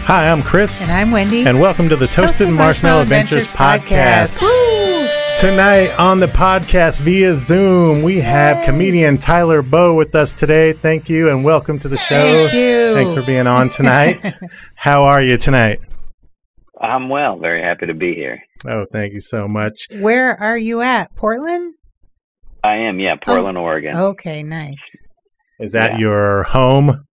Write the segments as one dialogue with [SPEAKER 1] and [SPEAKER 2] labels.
[SPEAKER 1] Hi, I'm Chris.
[SPEAKER 2] And I'm Wendy.
[SPEAKER 1] And welcome to the Toasted Marshmallow Adventures podcast.
[SPEAKER 2] Woo!
[SPEAKER 1] Tonight on the podcast via Zoom, we have comedian Tylerboeh with us today. Thank you and welcome to the show.
[SPEAKER 2] Thank you.
[SPEAKER 1] Thanks for being on tonight. How are you tonight?
[SPEAKER 3] I'm well. Very happy to be here.
[SPEAKER 1] Oh, thank you so much.
[SPEAKER 2] Where are you at? Portland?
[SPEAKER 3] I am, Portland, Oregon.
[SPEAKER 2] Okay, nice.
[SPEAKER 1] Is that your home?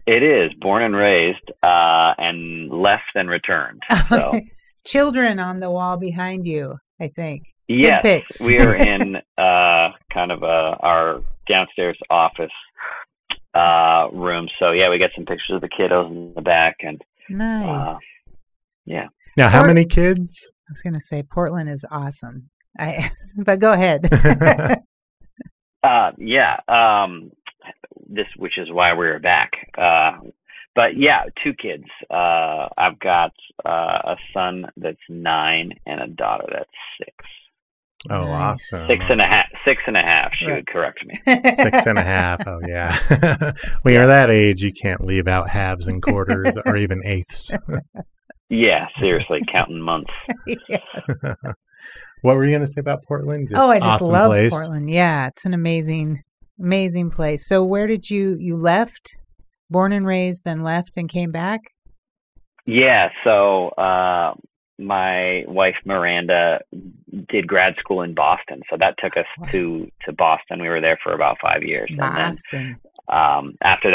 [SPEAKER 3] It is. Born and raised, and left and returned. So.
[SPEAKER 2] Children on the wall behind you, I think.
[SPEAKER 3] Yes,
[SPEAKER 2] pics.
[SPEAKER 3] we are in our downstairs office room. So, we got some pictures of the kiddos in the back. And
[SPEAKER 2] nice.
[SPEAKER 1] Now, how many kids?
[SPEAKER 2] I was going to say Portland is awesome. But go ahead.
[SPEAKER 3] Which is why we're back. But two kids. I've got a son that's 9 and a daughter that's 6.
[SPEAKER 1] Oh, nice. Awesome.
[SPEAKER 3] 6.5. She would correct me.
[SPEAKER 1] 6.5. Oh, yeah. When you're that age, you can't leave out halves and quarters or even eighths.
[SPEAKER 3] Yeah, seriously, counting months.
[SPEAKER 2] Yes.
[SPEAKER 1] What were you going to say about Portland?
[SPEAKER 2] I just
[SPEAKER 1] awesome
[SPEAKER 2] love
[SPEAKER 1] place.
[SPEAKER 2] Portland. Yeah, it's an amazing place. So where did you left? Born and raised, then left and came back?
[SPEAKER 3] Yeah, so my wife Miranda did grad school in Boston, so that took us to Boston. We were there for about 5 years.
[SPEAKER 2] Boston.
[SPEAKER 3] And then, after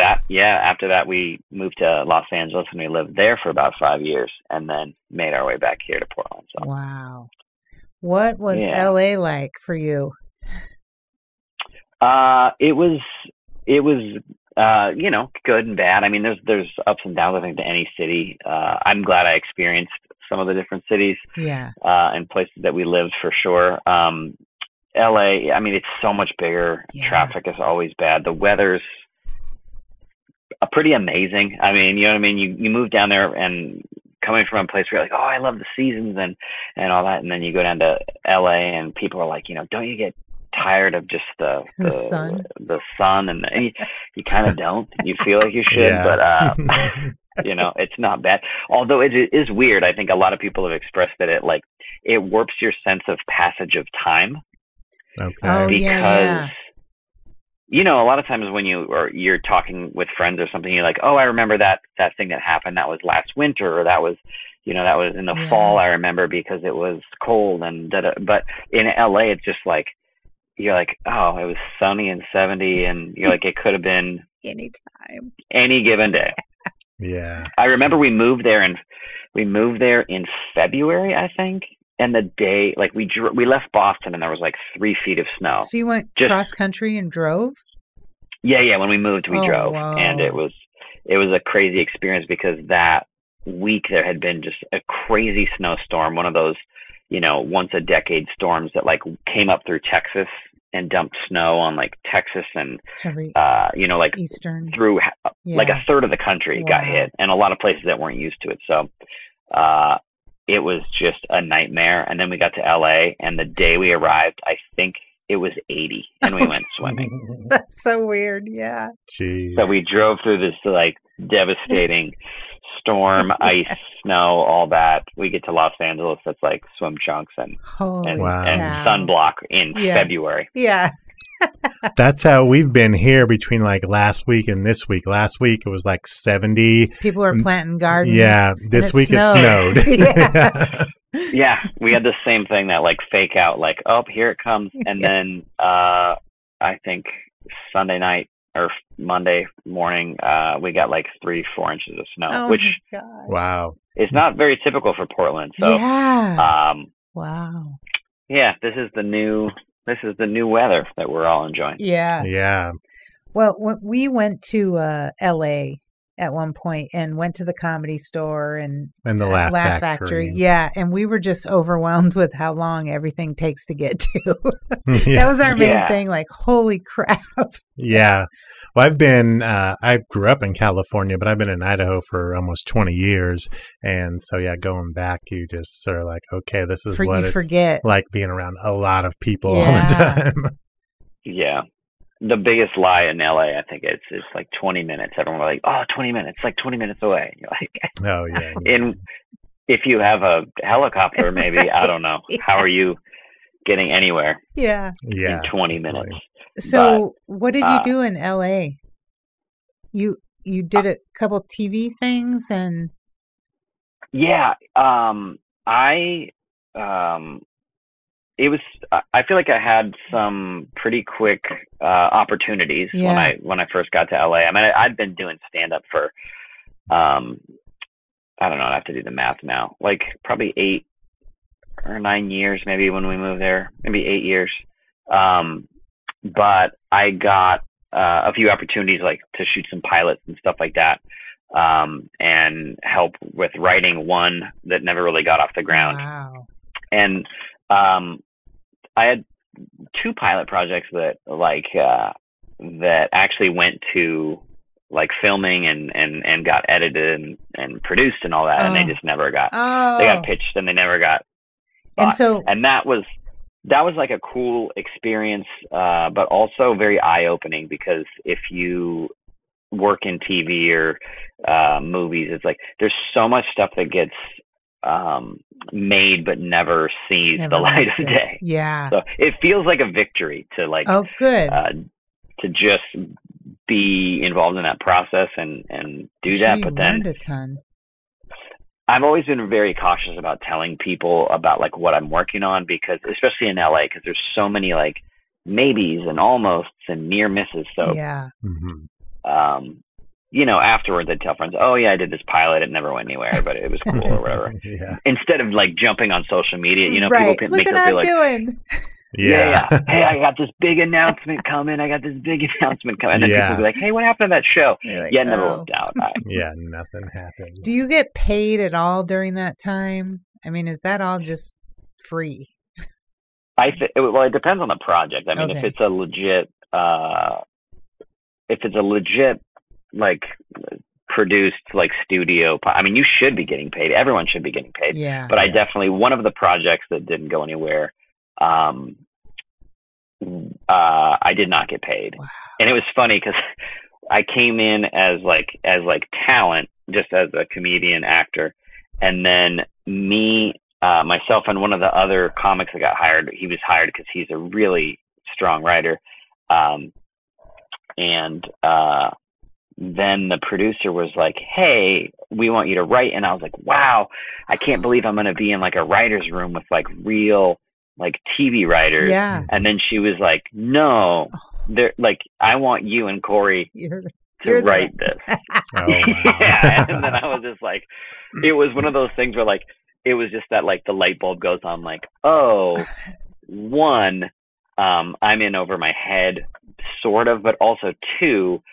[SPEAKER 3] that we moved to Los Angeles and we lived there for about 5 years and then made our way back here to Portland. So.
[SPEAKER 2] Wow. What was LA like for you?
[SPEAKER 3] It was good and bad. I mean, there's ups and downs, I think, to any city. I'm glad I experienced some of the different cities and places that we lived for sure. LA, I mean, it's so much bigger. Yeah. Traffic is always bad. The weather's pretty amazing. I mean, you know what I mean? You move down there and coming from a place where you're like, oh, I love the seasons and all that. And then you go down to LA and people are like, don't you get tired of just the sun and you kind of don't. You feel like you should, but it's not bad. Although it is weird. I think a lot of people have expressed that it warps your sense of passage of time.
[SPEAKER 1] Okay.
[SPEAKER 3] Because a lot of times when you're talking with friends or something, you're like, oh, I remember that thing that happened. That was last winter, or that was that was in the fall. I remember because it was cold and but in LA, it's just like. You're like, oh, it was sunny and 70, and you're like, it could have been
[SPEAKER 2] anytime,
[SPEAKER 3] any given day.
[SPEAKER 1] Yeah.
[SPEAKER 3] I remember we moved there in February, I think, and the day, we left Boston and there was 3 feet of snow.
[SPEAKER 2] So you went cross country and drove?
[SPEAKER 3] Yeah. When we moved, we drove,
[SPEAKER 2] wow.
[SPEAKER 3] And it was a crazy experience because that week there had been just a crazy snowstorm, one of those, once a decade storms that came up through Texas and dumped snow on Texas and
[SPEAKER 2] Eastern
[SPEAKER 3] through a third of the country got hit, and a lot of places that weren't used to it. So it was just a nightmare. And then we got to LA, and the day we arrived, I think it was 80, and we went swimming.
[SPEAKER 2] That's so weird. Yeah.
[SPEAKER 1] Jeez.
[SPEAKER 3] So we drove through this devastating storm, ice, snow, all that. We get to Los Angeles. That's swim trunks and sunblock in February.
[SPEAKER 2] Yeah.
[SPEAKER 1] That's how we've been here between last week and this week. Last week it was 70.
[SPEAKER 2] People are planting gardens.
[SPEAKER 1] Yeah. This week it snowed.
[SPEAKER 2] Yeah.
[SPEAKER 3] Yeah, we had the same thing that fake out, oh, here it comes. And then I think Sunday night or Monday morning, we got 3-4 inches of snow, which
[SPEAKER 1] wow,
[SPEAKER 3] is not very typical for Portland. So
[SPEAKER 2] wow.
[SPEAKER 3] Yeah, this is the new weather that we're all enjoying.
[SPEAKER 2] Yeah.
[SPEAKER 1] Yeah.
[SPEAKER 2] Well, we went to LA at one point and went to the Comedy Store and
[SPEAKER 1] the Laugh Factory.
[SPEAKER 2] Yeah, and we were just overwhelmed with how long everything takes to get to. That was our main thing, holy crap.
[SPEAKER 1] Yeah. Well, I grew up in California, but I've been in Idaho for almost 20 years. And so, going back, you just sort of okay, this is what it's like being around a lot of people all the time.
[SPEAKER 3] Yeah. the biggest lie in LA, I think it's like 20 minutes. Everyone was like, oh, 20 minutes, like 20 minutes away. You're like,
[SPEAKER 1] oh yeah.
[SPEAKER 3] If you have a helicopter, maybe, I don't know.
[SPEAKER 2] Yeah.
[SPEAKER 3] How are you getting anywhere
[SPEAKER 1] Yeah.
[SPEAKER 3] in 20 minutes?
[SPEAKER 2] So what did you do in LA? You did a couple TV things and
[SPEAKER 3] yeah, I feel like I had some pretty quick opportunities when I first got to LA. I mean, I'd been doing stand up for I don't know, I have to do the math now. Like probably 8 or 9 years maybe when we moved there, maybe 8 years. But I got a few opportunities like to shoot some pilots and stuff like that. And help with writing one that never really got off the ground.
[SPEAKER 2] Wow.
[SPEAKER 3] And I had 2 pilot projects that that actually went to like filming and got edited and produced and all that, and they just never got they got pitched and they never got bought. And that was like a cool experience, but also very eye-opening, because if you work in TV or movies, it's like there's so much stuff that gets made but never sees the light of day.
[SPEAKER 2] Yeah.
[SPEAKER 3] So it feels like a victory to like to just be involved in that process and do that. But then
[SPEAKER 2] learned a ton.
[SPEAKER 3] I've always been very cautious about telling people about like what I'm working on, because especially in LA, because there's so many like maybes and almosts and near misses. So
[SPEAKER 2] yeah.
[SPEAKER 3] You know, afterwards I'd tell friends, oh yeah, I did this pilot, it never went anywhere, but it was cool or whatever.
[SPEAKER 1] Yeah.
[SPEAKER 3] Instead of like jumping on social media, you know, people can
[SPEAKER 2] Look
[SPEAKER 3] make
[SPEAKER 2] what
[SPEAKER 3] them feel
[SPEAKER 2] I'm
[SPEAKER 3] like
[SPEAKER 2] doing.
[SPEAKER 3] Yeah. Hey, I got this big announcement coming. And then people be like, hey, what happened to that show?
[SPEAKER 2] Like,
[SPEAKER 3] yeah, it never worked out.
[SPEAKER 1] Yeah, nothing happened.
[SPEAKER 2] Do you get paid at all during that time? I mean, is that all just free?
[SPEAKER 3] Well, it depends on the project. I mean, if it's a legit like produced like studio, I mean, you should be getting paid. Everyone should be getting paid.
[SPEAKER 2] Yeah.
[SPEAKER 3] But I definitely, one of the projects that didn't go anywhere, I did not get paid. Wow. And it was funny because I came in as talent, just as a comedian actor. And then myself and one of the other comics that got hired, he was hired because he's a really strong writer. Then the producer was like, hey, we want you to write. And I was like, wow, I can't believe I'm going to be in like a writer's room with like real like TV writers.
[SPEAKER 2] Yeah.
[SPEAKER 3] And then she was like, no, they're like, I want you and Corey to write this.
[SPEAKER 1] Oh, wow.
[SPEAKER 3] Yeah. And then I was just like, it was one of those things where like, it was just that like the light bulb goes on like, oh, one, I'm in over my head sort of, but also two,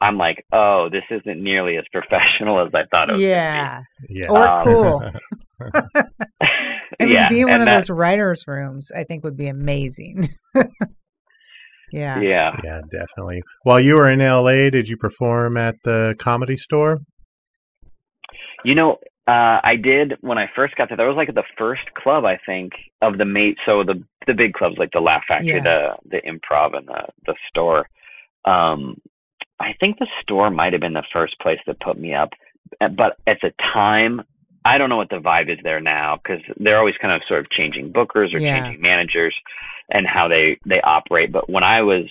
[SPEAKER 3] I'm like, oh, this isn't nearly as professional as I thought it was.
[SPEAKER 2] Yeah.
[SPEAKER 1] Yeah.
[SPEAKER 2] Or cool. I mean, being one of those writers' rooms, I think would be amazing. Yeah.
[SPEAKER 3] Yeah.
[SPEAKER 1] Yeah, definitely. While you were in LA, did you perform at the Comedy Store?
[SPEAKER 3] You know, I did when I first got there. That was like the first club, I think, of the so the big clubs like the Laugh Factory, the Improv, and the Store. I think the Store might have been the first place that put me up, but at the time, I don't know what the vibe is there now, because they're always kind of sort of changing bookers or changing managers and how they operate. But when I was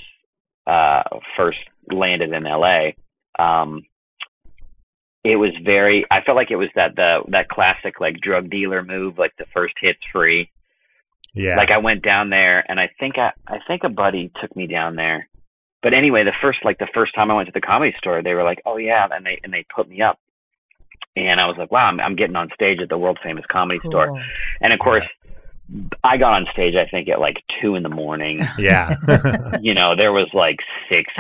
[SPEAKER 3] first landed in LA, it was I felt like it was that classic like drug dealer move, like the first hit's free.
[SPEAKER 1] Yeah.
[SPEAKER 3] Like I went down there, and I think a buddy took me down there. But anyway, the first time I went to the Comedy Store, they were like, "Oh yeah," and they put me up, and I was like, "Wow, I'm getting on stage at the world famous Comedy Store," and of course, I got on stage I think at like 2 a.m.
[SPEAKER 1] Yeah,
[SPEAKER 3] you know, there was like 6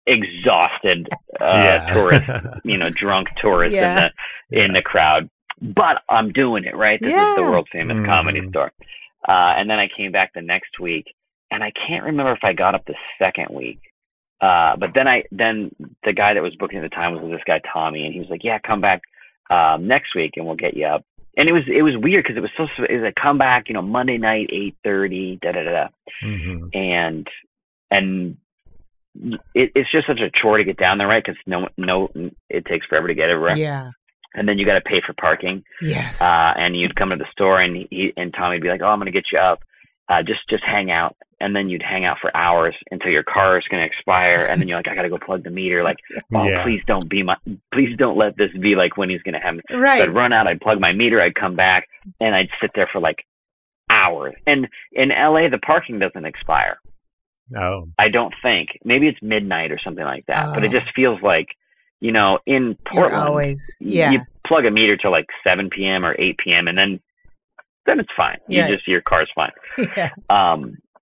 [SPEAKER 3] exhausted tourists, you know, drunk tourists in the crowd. But I'm doing it, right? This is the world famous Comedy Store, and then I came back the next week. And I can't remember if I got up the second week. But then the guy that was booking at the time was this guy, Tommy. And he was like, yeah, come back next week and we'll get you up. And it was weird because it was a comeback, you know, Monday night, 8:30, da-da-da-da. And it's just such a chore to get down there, right? Because it takes forever to get everywhere.
[SPEAKER 2] Yeah.
[SPEAKER 3] And then you got to pay for parking.
[SPEAKER 2] Yes.
[SPEAKER 3] And you'd come to the store, and Tommy'd be like, "Oh, I'm going to get you up. Just hang out." And then you'd hang out for hours until your car is going to expire, and then you're like, "I got to go plug the meter." Like, "Oh, please don't let this be like when he's going to have me."
[SPEAKER 2] Right.
[SPEAKER 3] So I'd run out, I'd plug my meter, I'd come back, and I'd sit there for like hours. And in LA, the parking doesn't expire.
[SPEAKER 1] Oh.
[SPEAKER 3] I don't think. Maybe it's midnight or something like that. But it just feels like, in Portland, you plug a meter till like 7 p.m. or 8 p.m. and then it's fine. Your car's fine.
[SPEAKER 2] Yeah.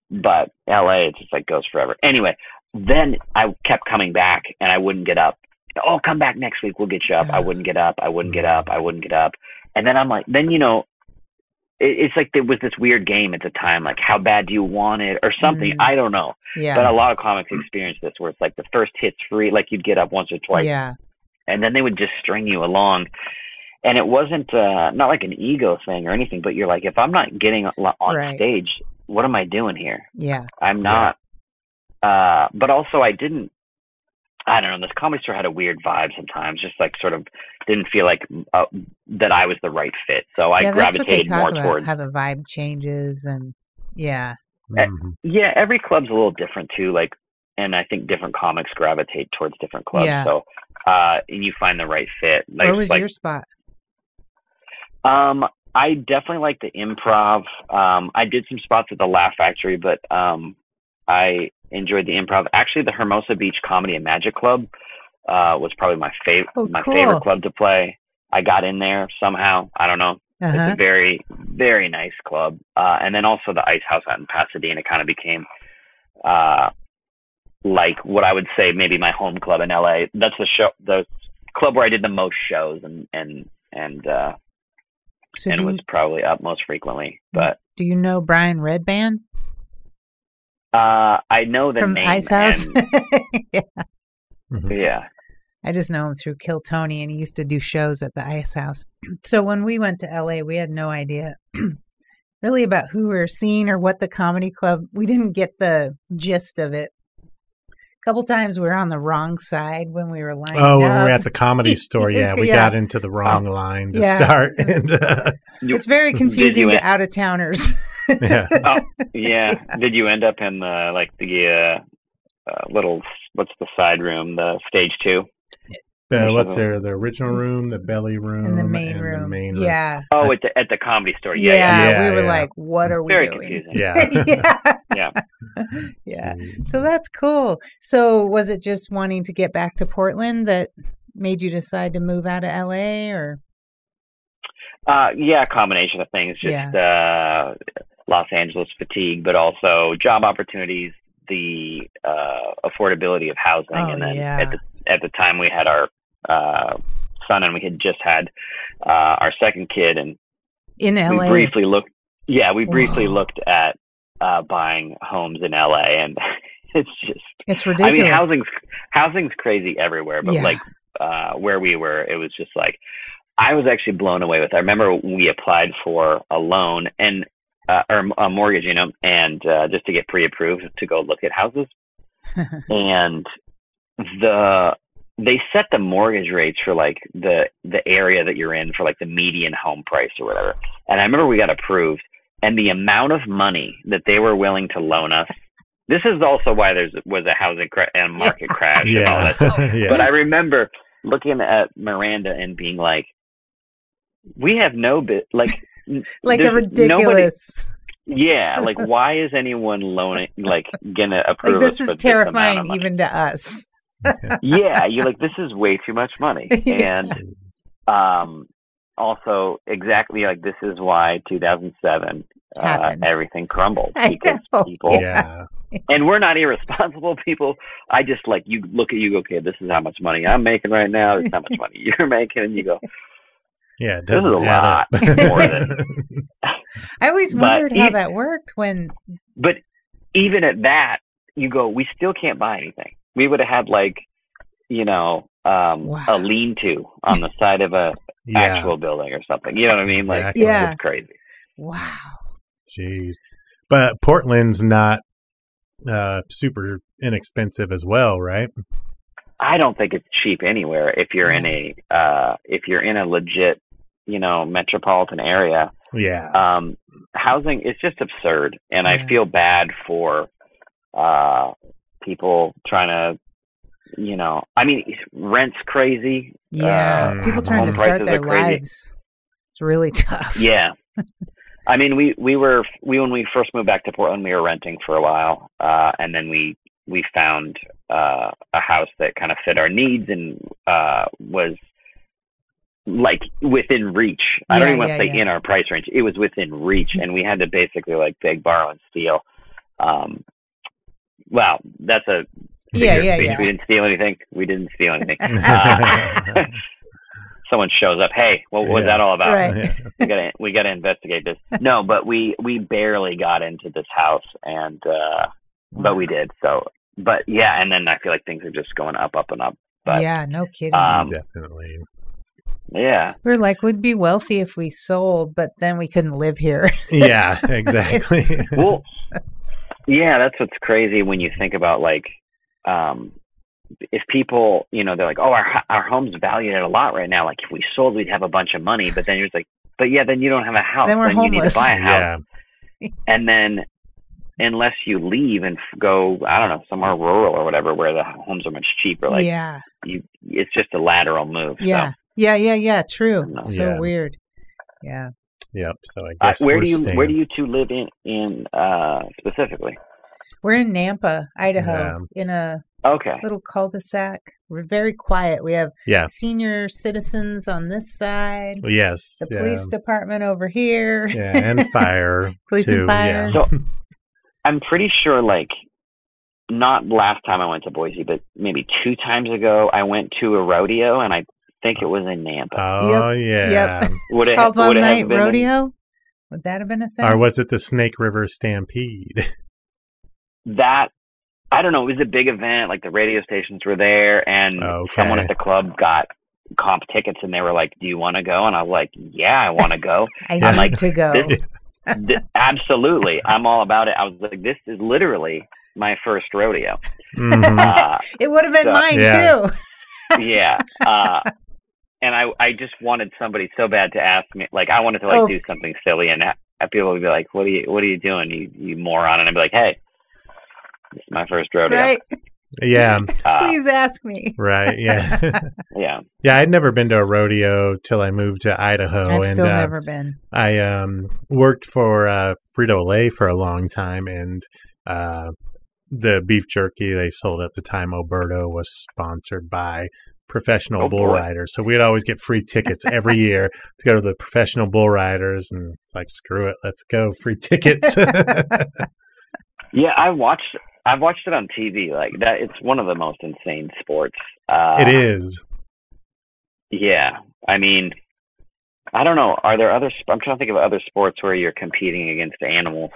[SPEAKER 3] But LA, it just like goes forever. Anyway, then I kept coming back and I wouldn't get up. "Oh, come back next week. We'll get you up." I wouldn't get up. And then I'm like, it's like there was this weird game at the time, like, how bad do you want it or something? I don't know.
[SPEAKER 2] Yeah.
[SPEAKER 3] But a lot of comics experience this where it's like the first hit's free, like you'd get up once or twice.
[SPEAKER 2] Yeah.
[SPEAKER 3] And then they would just string you along. And it wasn't not like an ego thing or anything, but you're like, if I'm not getting on stage, what am I doing here?
[SPEAKER 2] Yeah.
[SPEAKER 3] I'm not. But also I don't know, this comedy store had a weird vibe sometimes, just like sort of didn't feel like that I was the right fit. So I gravitated more towards
[SPEAKER 2] how the vibe changes and
[SPEAKER 3] every club's a little different too. Like, and I think different comics gravitate towards different clubs.
[SPEAKER 2] Yeah.
[SPEAKER 3] So, and you find the right fit.
[SPEAKER 2] Where was your spot?
[SPEAKER 3] I definitely like the Improv. I did some spots at the Laugh Factory, but I enjoyed the Improv. Actually, the Hermosa Beach Comedy and Magic Club was probably my favorite club to play. I got in there somehow. I don't know. It's a very, very nice club. And then also the Ice House out in Pasadena kind of became like what I would say maybe my home club in LA. That's the club where I did the most shows and was probably up most frequently. But
[SPEAKER 2] do you know Brian Redband?
[SPEAKER 3] I know the
[SPEAKER 2] from
[SPEAKER 3] name.
[SPEAKER 2] Ice House.
[SPEAKER 3] Yeah.
[SPEAKER 2] I just know him through Kill Tony, and he used to do shows at the Ice House. So when we went to LA, we had no idea really about who we were seeing or what the comedy club. We didn't get the gist of it. A couple times we were on the wrong side when we were lining up.
[SPEAKER 1] When we were at the Comedy Store, we got into the wrong line to start. And,
[SPEAKER 2] it's very confusing to out-of-towners.
[SPEAKER 3] Did you end up in the little, what's the side room, the stage 2?
[SPEAKER 1] What's there? The original room, the belly room,
[SPEAKER 2] and the main room. Yeah.
[SPEAKER 3] Oh, at the Comedy Store.
[SPEAKER 2] We were like, what are we
[SPEAKER 3] doing?
[SPEAKER 2] Very confusing.
[SPEAKER 3] Yeah.
[SPEAKER 2] Yeah. So that's cool. So was it just wanting to get back to Portland that made you decide to move out of LA, or?
[SPEAKER 3] A combination of things. Just Los Angeles fatigue, but also job opportunities, the affordability of housing, and then at the time we had our son, and we had just had our second kid, and
[SPEAKER 2] in LA.
[SPEAKER 3] We briefly looked at buying homes in LA, and it's
[SPEAKER 2] ridiculous.
[SPEAKER 3] I mean, housing's crazy everywhere, but like where we were, it was just like I was actually blown away with it. I remember we applied for a loan and or a mortgage, and just to get pre-approved to go look at houses, and they set the mortgage rates for like the area that you're in for like the median home price or whatever. And I remember we got approved, and the amount of money that they were willing to loan us. This is also why was a housing and market crash and all that stuff. But I remember looking at Miranda and being like, we have no like
[SPEAKER 2] a ridiculous.
[SPEAKER 3] Like why is anyone loaning gonna approve
[SPEAKER 2] like, this
[SPEAKER 3] us
[SPEAKER 2] is
[SPEAKER 3] for
[SPEAKER 2] terrifying even to us.
[SPEAKER 3] You're like, this is way too much money. And also exactly like this is why 2007 everything crumbled, because people and we're not irresponsible people. I just like, you look at you, okay, this is how much money I'm making right now, this is how much money you're making, and you go,
[SPEAKER 1] it
[SPEAKER 3] this is a lot more than
[SPEAKER 2] I always wondered how that worked
[SPEAKER 3] but even at that, you go, we still can't buy anything. We would have had like, a lean-to on the side of a actual building or something. You know what I mean?
[SPEAKER 1] Exactly.
[SPEAKER 3] It's crazy.
[SPEAKER 2] Wow.
[SPEAKER 1] Jeez. But Portland's not super inexpensive as well, right?
[SPEAKER 3] I don't think it's cheap anywhere if you're in a legit, metropolitan area.
[SPEAKER 1] Yeah.
[SPEAKER 3] Housing is just absurd, and I feel bad for people trying to, rent's crazy.
[SPEAKER 2] Yeah, people trying to start their lives. It's really tough.
[SPEAKER 3] Yeah. I mean, we when we first moved back to Portland, we were renting for a while, and then we found a house that kind of fit our needs and was like within reach. I don't even want to say in our price range. It was within reach, and we had to basically like beg, borrow, and steal. Well, that's a figure of speech. We didn't steal anything. We didn't steal anything. Someone shows up. Hey, what was that all about? Right. We gotta investigate this. No, but we barely got into this house, and but we did. So, but yeah, and then I feel like things are just going up, and up. But,
[SPEAKER 2] yeah, no kidding.
[SPEAKER 1] Definitely.
[SPEAKER 3] Yeah.
[SPEAKER 2] We're like, we'd be wealthy if we sold, but then we couldn't live here.
[SPEAKER 1] Yeah, exactly.
[SPEAKER 3] Well, yeah, that's what's crazy when you think about like, if people, they're like, oh, our home's valued at a lot right now. Like if we sold, we'd have a bunch of money. But then you're just like, but yeah, then you don't have a house.
[SPEAKER 2] Then we're homeless.
[SPEAKER 3] You need to buy a house. Yeah. And then unless you leave and go, I don't know, somewhere rural or whatever, where the homes are much cheaper, like it's just a lateral move.
[SPEAKER 2] Yeah.
[SPEAKER 3] So.
[SPEAKER 2] Yeah. True. It's so weird. Yeah.
[SPEAKER 1] Yep. So I guess
[SPEAKER 3] where do you two live in specifically?
[SPEAKER 2] We're in Nampa, Idaho, in a little cul-de-sac. We're very quiet. We have senior citizens on this side.
[SPEAKER 1] Yes.
[SPEAKER 2] The police department over here.
[SPEAKER 1] Yeah, and fire.
[SPEAKER 2] Police and fire.
[SPEAKER 3] Yeah. So I'm pretty sure, like, not last time I went to Boise, but maybe 2 times ago, I went to a rodeo, and I think it was in Nampa.
[SPEAKER 1] Oh,
[SPEAKER 2] Yep.
[SPEAKER 3] Would it
[SPEAKER 2] called One Night Rodeo? Would that have been a thing?
[SPEAKER 1] Or was it the Snake River Stampede?
[SPEAKER 3] That, I don't know, it was a big event. Like the radio stations were there, and someone at the club got comp tickets, and they were like, do you want to go? And I was like, yeah, I want to go.
[SPEAKER 2] I'm like, to go.
[SPEAKER 3] Absolutely. I'm all about it. I was like, this is literally my first rodeo.
[SPEAKER 1] Mm-hmm.
[SPEAKER 2] It would have been mine too.
[SPEAKER 3] Yeah. And I just wanted somebody so bad to ask me, like, I wanted to like do something silly, and people would be like, what are you doing, you moron? And I'd be like, hey, this is my first rodeo.
[SPEAKER 2] Right.
[SPEAKER 1] Yeah.
[SPEAKER 2] Please ask me.
[SPEAKER 1] Right. Yeah.
[SPEAKER 3] Yeah.
[SPEAKER 1] Yeah. I'd never been to a rodeo till I moved to Idaho.
[SPEAKER 2] I've still never been.
[SPEAKER 1] I worked for Frito-Lay for a long time, and the beef jerky they sold at the time, Oberto, was sponsored by professional bull riders. So we'd always get free tickets every year to go to the professional bull riders, and it's like, screw it, let's go, free tickets.
[SPEAKER 3] Yeah, I've watched it on TV. Like that, it's one of the most insane sports.
[SPEAKER 1] It is.
[SPEAKER 3] Yeah, I mean, I don't know. Are there other? I'm trying to think of other sports where you're competing against animals.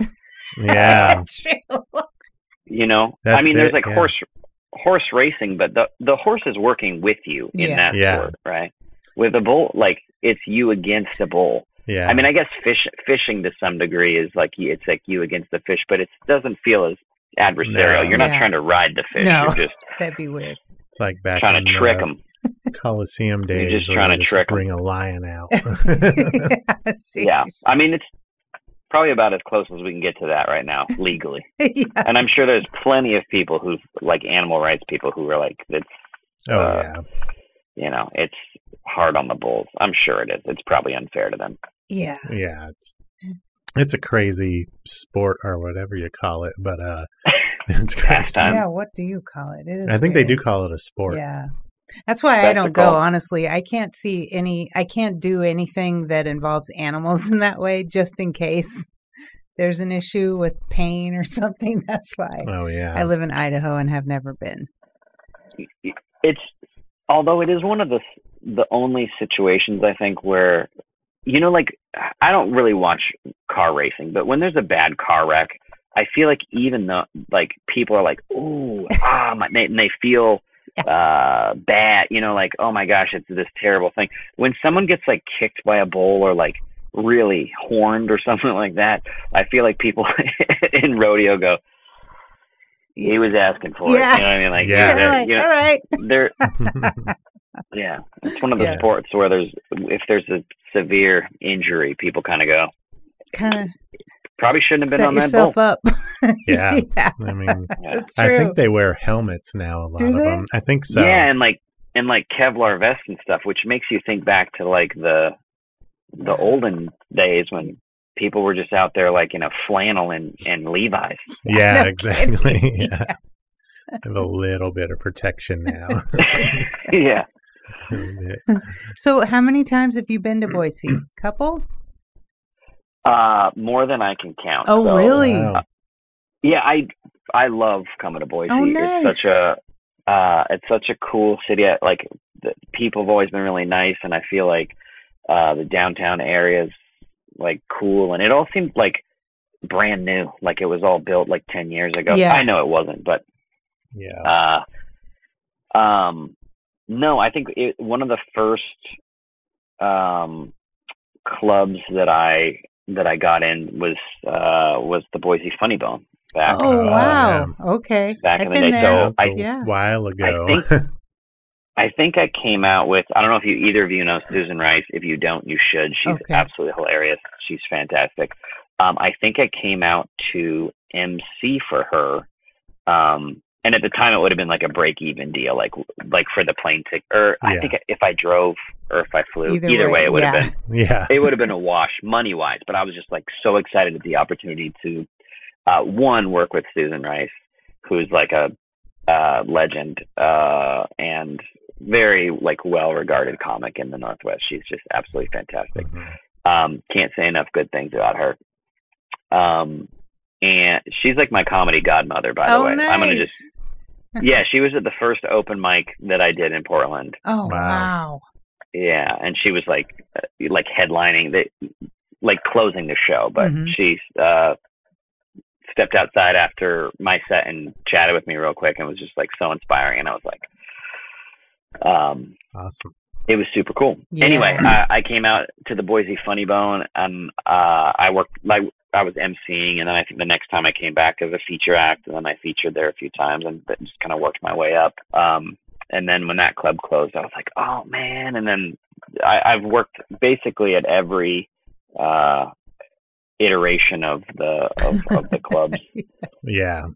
[SPEAKER 1] Yeah,
[SPEAKER 3] I mean, there's like horse racing, but the horse is working with you in that sport, right? With a bull, like it's you against the bull.
[SPEAKER 1] Yeah.
[SPEAKER 3] I mean, I guess fishing to some degree is like it's like you against the fish, but it doesn't feel as adversarial.
[SPEAKER 1] No.
[SPEAKER 3] You're not trying to ride the fish.
[SPEAKER 2] No,
[SPEAKER 3] you're just
[SPEAKER 2] that'd be weird.
[SPEAKER 1] It's like back
[SPEAKER 3] trying to trick them.
[SPEAKER 1] Coliseum days.
[SPEAKER 3] You're just trying to trick
[SPEAKER 1] bring a lion out.
[SPEAKER 3] Yeah, I mean, it's probably about as close as we can get to that right now legally.
[SPEAKER 2] Yeah.
[SPEAKER 3] And I'm sure there's plenty of people who like animal rights people who are like, it's it's hard on the bulls. I'm sure it is. It's probably unfair to them.
[SPEAKER 2] Yeah.
[SPEAKER 1] Yeah. It's a crazy sport or whatever you call it, but it's crazy.
[SPEAKER 2] Yeah. What do you call it? It is
[SPEAKER 1] I think they do call it a sport.
[SPEAKER 2] Yeah. That's why I don't go, honestly. I can't do anything that involves animals in that way, just in case there's an issue with pain or something. That's why.
[SPEAKER 1] Oh, yeah.
[SPEAKER 2] I live in Idaho and have never been.
[SPEAKER 3] Although it is one of the only situations, I think, where, like, I don't really watch car racing, but when there's a bad car wreck, I feel like even though, like, people are like, ooh, and they feel bad, like, oh my gosh, it's this terrible thing. When someone gets like kicked by a bull or like really horned or something like that, I feel like people in rodeo go, he was asking for it.
[SPEAKER 2] Yeah.
[SPEAKER 3] You know what I mean? Like,
[SPEAKER 1] Yeah.
[SPEAKER 3] you know,
[SPEAKER 2] all right.
[SPEAKER 3] they're, yeah, it's one of the sports where if there's a severe injury, people kind of go, probably shouldn't have been on that boat.
[SPEAKER 2] Up.
[SPEAKER 1] Yeah. I mean,
[SPEAKER 2] That's
[SPEAKER 1] I
[SPEAKER 2] true.
[SPEAKER 1] think they wear helmets now, a lot of them. I think so.
[SPEAKER 3] Yeah, and like Kevlar vests and stuff, which makes you think back to like the olden days when people were just out there like in a flannel and Levi's.
[SPEAKER 1] Yeah,
[SPEAKER 2] No
[SPEAKER 1] exactly.
[SPEAKER 2] kidding.
[SPEAKER 1] Yeah. Have a little bit of protection now.
[SPEAKER 3] Yeah.
[SPEAKER 2] So how many times have you been to Boise? Couple?
[SPEAKER 3] More than I can count.
[SPEAKER 2] Oh,
[SPEAKER 3] so,
[SPEAKER 2] really?
[SPEAKER 1] Wow.
[SPEAKER 3] Yeah, I love coming to Boise.
[SPEAKER 2] Oh, nice.
[SPEAKER 3] It's such a cool city. Like the people have always been really nice, and I feel like the downtown area is like cool, and it all seemed like brand new, like it was all built like 10 years ago.
[SPEAKER 2] Yeah.
[SPEAKER 3] I know it wasn't, but
[SPEAKER 1] Yeah.
[SPEAKER 3] no, I think one of the first clubs that I got in was the Boise Funny Bone. Back,
[SPEAKER 2] Oh, wow.
[SPEAKER 1] Yeah.
[SPEAKER 2] Okay.
[SPEAKER 3] Back
[SPEAKER 2] I've
[SPEAKER 3] in the
[SPEAKER 2] been
[SPEAKER 3] day.
[SPEAKER 2] there.
[SPEAKER 3] So
[SPEAKER 1] A while ago.
[SPEAKER 3] I think I came out with, I don't know if either of you know Susan Rice. If you don't, you should. She's
[SPEAKER 2] Okay.
[SPEAKER 3] absolutely hilarious. She's fantastic. I think I came out to MC for her. And at the time it would have been like a break-even deal, like for the plane ticket. Or I think if I drove or if I flew, either way it would have been.
[SPEAKER 1] Yeah.
[SPEAKER 3] It would have been a wash money-wise. But I was just like so excited at the opportunity to, one, work with Susan Rice, who's like a legend and very like well-regarded comic in the Northwest. She's just absolutely fantastic.
[SPEAKER 1] Mm-hmm.
[SPEAKER 3] Can't say enough good things about her. And she's like my comedy godmother, by the way.
[SPEAKER 2] Nice.
[SPEAKER 3] I'm gonna just, she was at the first open mic that I did in Portland.
[SPEAKER 2] Oh, wow.
[SPEAKER 3] Yeah, and she was like headlining like closing the show, but she stepped outside after my set and chatted with me real quick and was just like so inspiring, and I was like,
[SPEAKER 1] awesome.
[SPEAKER 3] It was super cool.
[SPEAKER 2] Yeah.
[SPEAKER 3] Anyway, I came out to the Boise Funny Bone, and I worked like I was emceeing, and then I think the next time I came back as a feature act, and then I featured there a few times, and just kind of worked my way up. And then when that club closed, I was like, oh man! And then I've worked basically at every iteration of the clubs.
[SPEAKER 1] Yeah.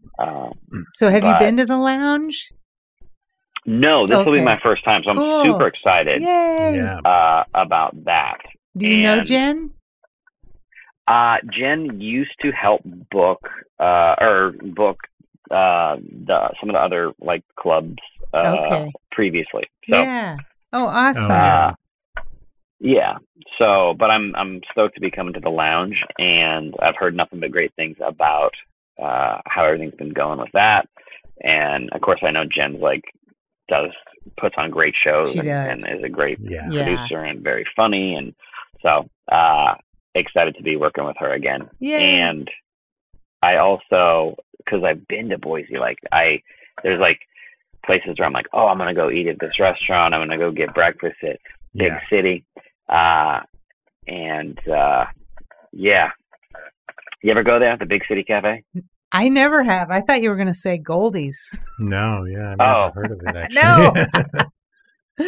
[SPEAKER 2] So have you been to the lounge?
[SPEAKER 3] No, this will be my first time, so
[SPEAKER 2] Cool.
[SPEAKER 3] I'm super excited.
[SPEAKER 2] Yay.
[SPEAKER 1] Yeah.
[SPEAKER 3] About that.
[SPEAKER 2] Do you know Jen?
[SPEAKER 3] Jen used to help book some of the other like clubs previously. So,
[SPEAKER 2] yeah. Oh, awesome.
[SPEAKER 3] Yeah. So, but I'm stoked to be coming to the lounge, and I've heard nothing but great things about how everything's been going with that. And of course, I know Jen's like puts on great shows and is a great producer and very funny, and so excited to be working with her again.
[SPEAKER 2] Yeah.
[SPEAKER 3] And I also, because I've been to Boise, like there's like places where I'm like, oh, I'm gonna go eat at this restaurant, I'm gonna go get breakfast at Big City, you ever go there at the Big City Cafe?
[SPEAKER 2] I never have. I thought you were going to say Goldie's.
[SPEAKER 1] No, I've never heard of it, actually.
[SPEAKER 2] No.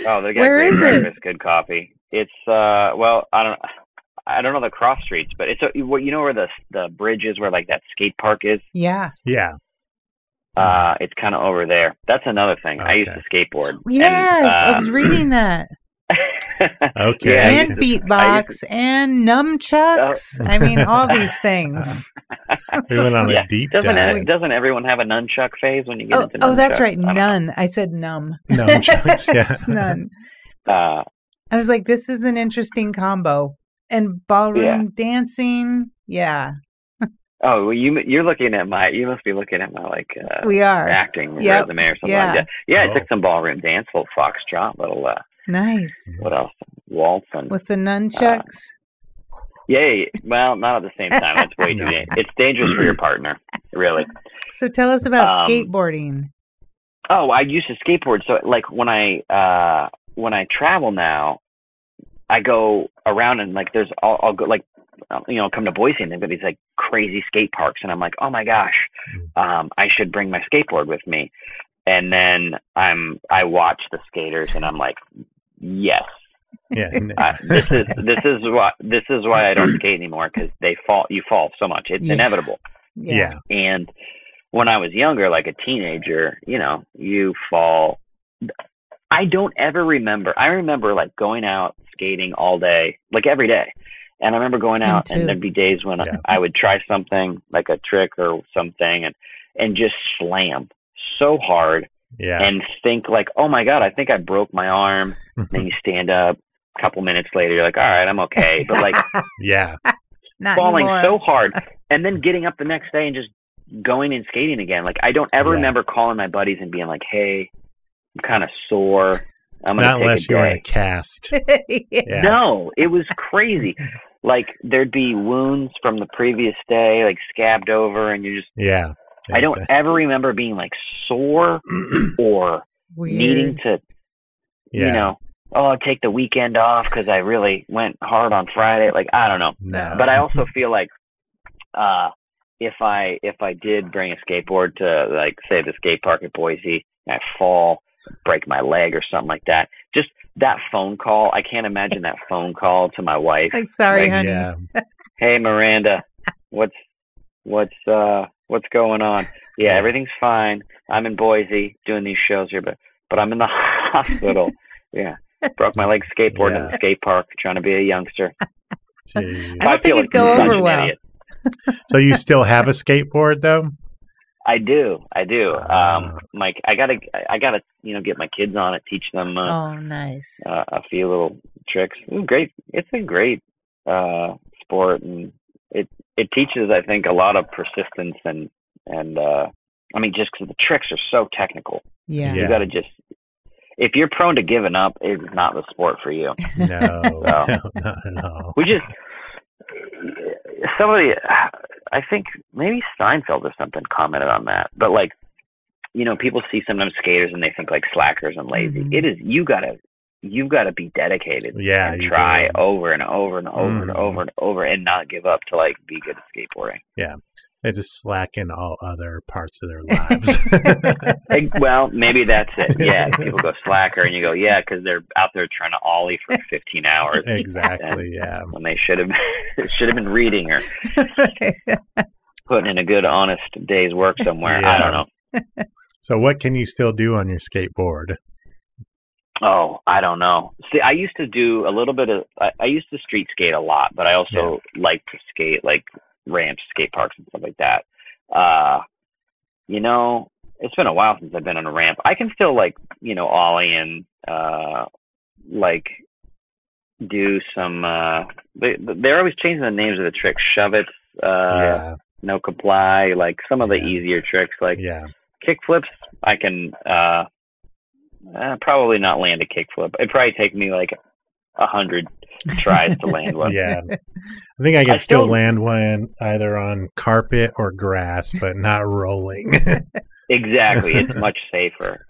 [SPEAKER 3] Oh, they got
[SPEAKER 2] Where
[SPEAKER 3] great
[SPEAKER 2] is
[SPEAKER 3] breakfast, good coffee. It's I don't know the cross streets, but it's you know where the bridge is, where like that skate park is.
[SPEAKER 2] Yeah.
[SPEAKER 1] Yeah.
[SPEAKER 3] It's kind of over there. That's another thing.
[SPEAKER 1] Okay.
[SPEAKER 3] I used to skateboard.
[SPEAKER 2] Yeah,
[SPEAKER 3] and,
[SPEAKER 2] I was reading that.
[SPEAKER 1] Okay.
[SPEAKER 3] Yeah,
[SPEAKER 2] And beatbox and nunchucks. I mean, all these things.
[SPEAKER 1] We went on a deep dive.
[SPEAKER 3] Doesn't everyone have a nunchuck phase when you get into nunchucks?
[SPEAKER 2] Oh, that's right. None. I said numb.
[SPEAKER 1] Nunchucks, yeah.
[SPEAKER 2] It's none. I was like, this is an interesting combo. And ballroom dancing. Yeah.
[SPEAKER 3] Oh, well, you're looking at you must be looking at my like
[SPEAKER 2] we are
[SPEAKER 3] acting resume or something like that. Yeah, I took some ballroom dance, little foxtrot, little
[SPEAKER 2] nice.
[SPEAKER 3] What else? Waltz and
[SPEAKER 2] with the nunchucks.
[SPEAKER 3] Well, not at the same time. It's way too dangerous. It's dangerous for your partner, really.
[SPEAKER 2] So tell us about skateboarding.
[SPEAKER 3] Oh, I used to skateboard. So like when I travel now, I go around and like I'll go like come to Boise and they've got these like crazy skate parks. And I'm like, oh my gosh, I should bring my skateboard with me. And then I watch the skaters and I'm like, yes.
[SPEAKER 1] Yeah.
[SPEAKER 3] This is why I don't skate anymore, because you fall so much. It's inevitable.
[SPEAKER 1] Yeah.
[SPEAKER 3] And when I was younger, like a teenager, you fall. I don't ever remember. I remember like going out skating all day, like every day. And I remember going out and there'd be days when I would try something like a trick or something and just slam so hard and think like, oh my God, I think I broke my arm. Then you stand up a couple minutes later, you're like, all right, I'm okay. But like, falling so hard and then getting up the next day and just going and skating again. Like I don't ever remember calling my buddies and being like, hey, I'm kind of sore. I'm gonna
[SPEAKER 1] Not unless you're in a cast.
[SPEAKER 3] No, it was crazy. Like there'd be wounds from the previous day, like scabbed over, and you just I don't ever remember being like sore or needing to, take the weekend off because I really went hard on Friday. Like I don't know, but I also feel like if I did bring a skateboard to like say the skate park at Boise, and I fall, break my leg or something like that, just that phone call, I can't imagine that phone call to my wife.
[SPEAKER 2] Like, sorry, honey.
[SPEAKER 3] Hey, Miranda, what's going on? Yeah, everything's fine. I'm in Boise doing these shows here, but I'm in the hospital. Broke my leg skateboarding in the skate park, trying to be a youngster.
[SPEAKER 2] I don't think it'd go over well.
[SPEAKER 3] Idiot.
[SPEAKER 1] So you still have a skateboard though?
[SPEAKER 3] I do. Mike, I gotta, get my kids on it, teach them.
[SPEAKER 2] Nice.
[SPEAKER 3] A few little tricks. Great. It's a great sport, and it teaches, I think, a lot of persistence and I mean, just because the tricks are so technical. Yeah. You got to just. If you're prone to giving up, it's not the sport for you.
[SPEAKER 1] No, not at all.
[SPEAKER 3] Somebody, I think maybe Steinfeld or something commented on that. But like, people see sometimes skaters and they think like slackers and lazy. It is, you've got to be dedicated and try over and over and over and over and over and not give up to like be good at skateboarding.
[SPEAKER 1] Yeah. They just slack in all other parts of their lives.
[SPEAKER 3] Well, maybe that's it. Yeah, people go slacker, and you go, because they're out there trying to ollie for 15 hours.
[SPEAKER 1] Exactly. When
[SPEAKER 3] they should have been reading or putting in a good, honest day's work somewhere. I don't know.
[SPEAKER 1] So, what can you still do on your skateboard?
[SPEAKER 3] Oh, I don't know. See, I used to do a little bit of. I used to street skate a lot, but I also like to skate like ramps, skate parks, and stuff like that. It's been a while since I've been on a ramp. I can still like, ollie and like do some. They're always changing the names of the tricks. Shove it, no comply, like some of the easier tricks, like kick flips. I can probably not land a kick flip. It'd probably take me like 100 tries to land one.
[SPEAKER 1] I think I could still land one either on carpet or grass, but not rolling.
[SPEAKER 3] Exactly. It's much safer.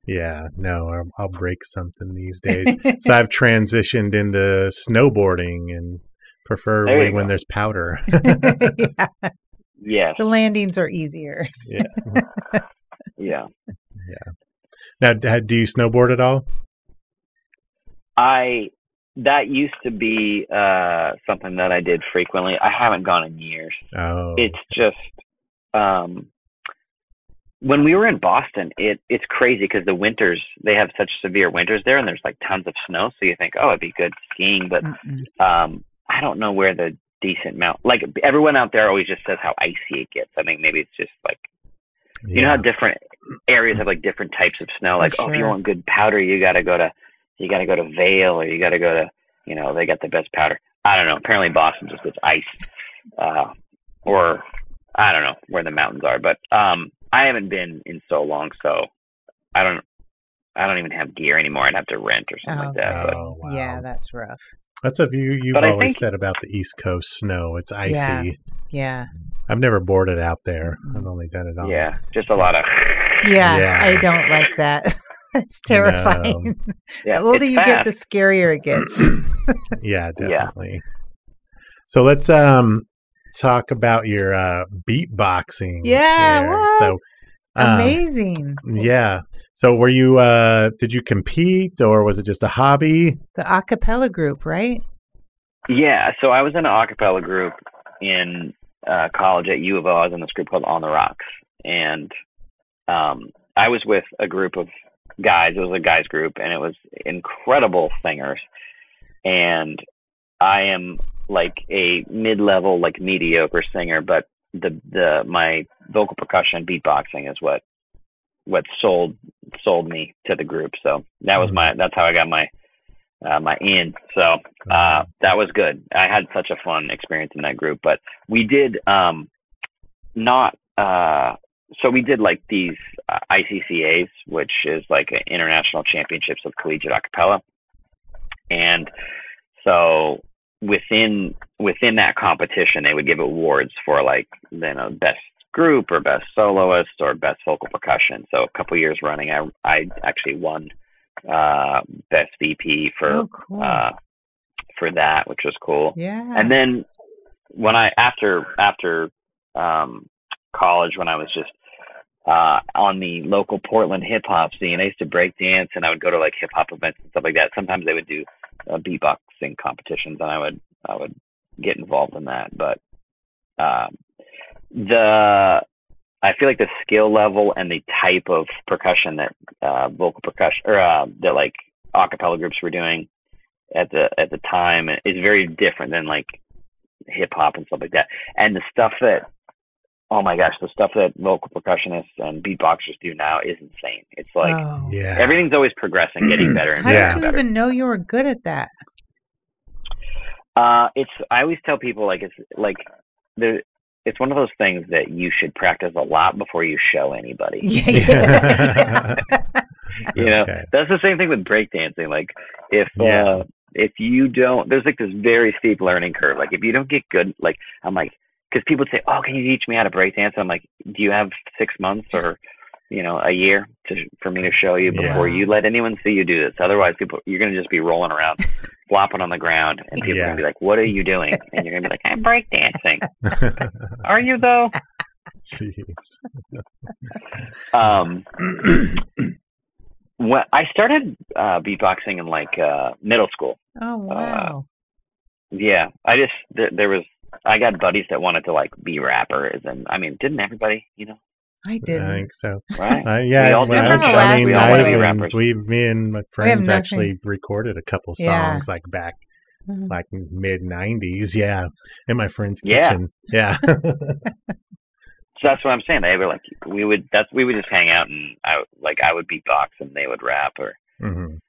[SPEAKER 1] No, I'll break something these days. So I've transitioned into snowboarding, and preferably when there's powder.
[SPEAKER 3] Yes.
[SPEAKER 2] The landings are easier.
[SPEAKER 3] Yeah.
[SPEAKER 1] Now, do you snowboard at all?
[SPEAKER 3] That used to be something that I did frequently. I haven't gone in years.
[SPEAKER 1] Oh.
[SPEAKER 3] It's just when we were in Boston, it's crazy because the winters, they have such severe winters there, and there's like tons of snow. So you think, oh, it'd be good skiing, but I don't know where the decent like everyone out there always just says how icy it gets. I think maybe it's just like you know how different areas have like different types of snow. Like if you want good powder, you got to go to Vail, or you got to go to they got the best powder. I don't know. Apparently Boston just gets ice, or I don't know where the mountains are. But I haven't been in so long, so I don't even have gear anymore. I'd have to rent or something like that. But,
[SPEAKER 1] wow.
[SPEAKER 2] Yeah, that's rough.
[SPEAKER 1] That's what you've always said about the East Coast snow. It's icy.
[SPEAKER 2] Yeah.
[SPEAKER 1] I've never boarded out there. I've only done it on.
[SPEAKER 3] Yeah, just a lot of.
[SPEAKER 2] Yeah, I don't like that. That's terrifying.
[SPEAKER 3] Yeah,
[SPEAKER 2] The older
[SPEAKER 3] it's
[SPEAKER 2] you get, the
[SPEAKER 3] fast.
[SPEAKER 2] scarier it gets.
[SPEAKER 1] Yeah, definitely. So let's talk about your beatboxing.
[SPEAKER 2] Yeah,
[SPEAKER 1] here.
[SPEAKER 2] what?
[SPEAKER 1] So
[SPEAKER 2] Amazing.
[SPEAKER 1] yeah. So were you did you compete or was it just a hobby?
[SPEAKER 2] The acapella group, right?
[SPEAKER 3] Yeah, so I was in an acapella group in college at U of O. I was in this group called On the Rocks, and I was with a group of guys. It was a guys group, and it was incredible singers. And I am like a mid-level, like mediocre singer, but my vocal percussion beatboxing is what sold me to the group. So that was that's how I got my in. So that was good. I had such a fun experience in that group. But we did so we did like these ICCAs, which is like International Championships of Collegiate Acapella. And so within that competition, they would give awards for like, best group or best soloist or best vocal percussion. So a couple years running, I actually won best VP for for that, which was cool.
[SPEAKER 2] Yeah.
[SPEAKER 3] And then when after college, when I was just on the local Portland hip hop scene, I used to break dance, and I would go to like hip hop events and stuff like that. Sometimes they would do beatboxing competitions, and I would get involved in that. But I feel like the skill level and the type of percussion that vocal percussion or that like acapella groups were doing at the time is very different than like hip hop and stuff like that. And the stuff that, oh my gosh, the stuff that vocal percussionists and beatboxers do now is insane. It's like everything's always progressing, getting better and better.
[SPEAKER 2] How did you even know you were good at that?
[SPEAKER 3] I always tell people it's one of those things that you should practice a lot before you show anybody.
[SPEAKER 2] Yeah.
[SPEAKER 3] That's the same thing with breakdancing. Like if you don't, there's like this very steep learning curve. Like if you don't get good, like I'm like, because people say, "Oh, can you teach me how to breakdance?" I'm like, "Do you have 6 months or a year for me to show you before you let anyone see you do this? Otherwise, you're gonna just be rolling around, flopping on the ground, and people are gonna be like, "What are you doing?" And you're gonna be like, "I'm breakdancing." Are you though?
[SPEAKER 1] Jeez.
[SPEAKER 3] When I started beatboxing in like middle school.
[SPEAKER 2] Oh wow.
[SPEAKER 3] Yeah, I got buddies that wanted to like be rappers, and I mean, didn't everybody?
[SPEAKER 2] I didn't.
[SPEAKER 1] I think so.
[SPEAKER 3] Right?
[SPEAKER 1] Yeah,
[SPEAKER 3] we all did.
[SPEAKER 1] Me and my friends actually recorded a couple songs like back like mid '90s. Yeah, in my friend's kitchen. Yeah.
[SPEAKER 3] So that's what I'm saying. They were like, we would just hang out, and I would beatbox and they would rap, and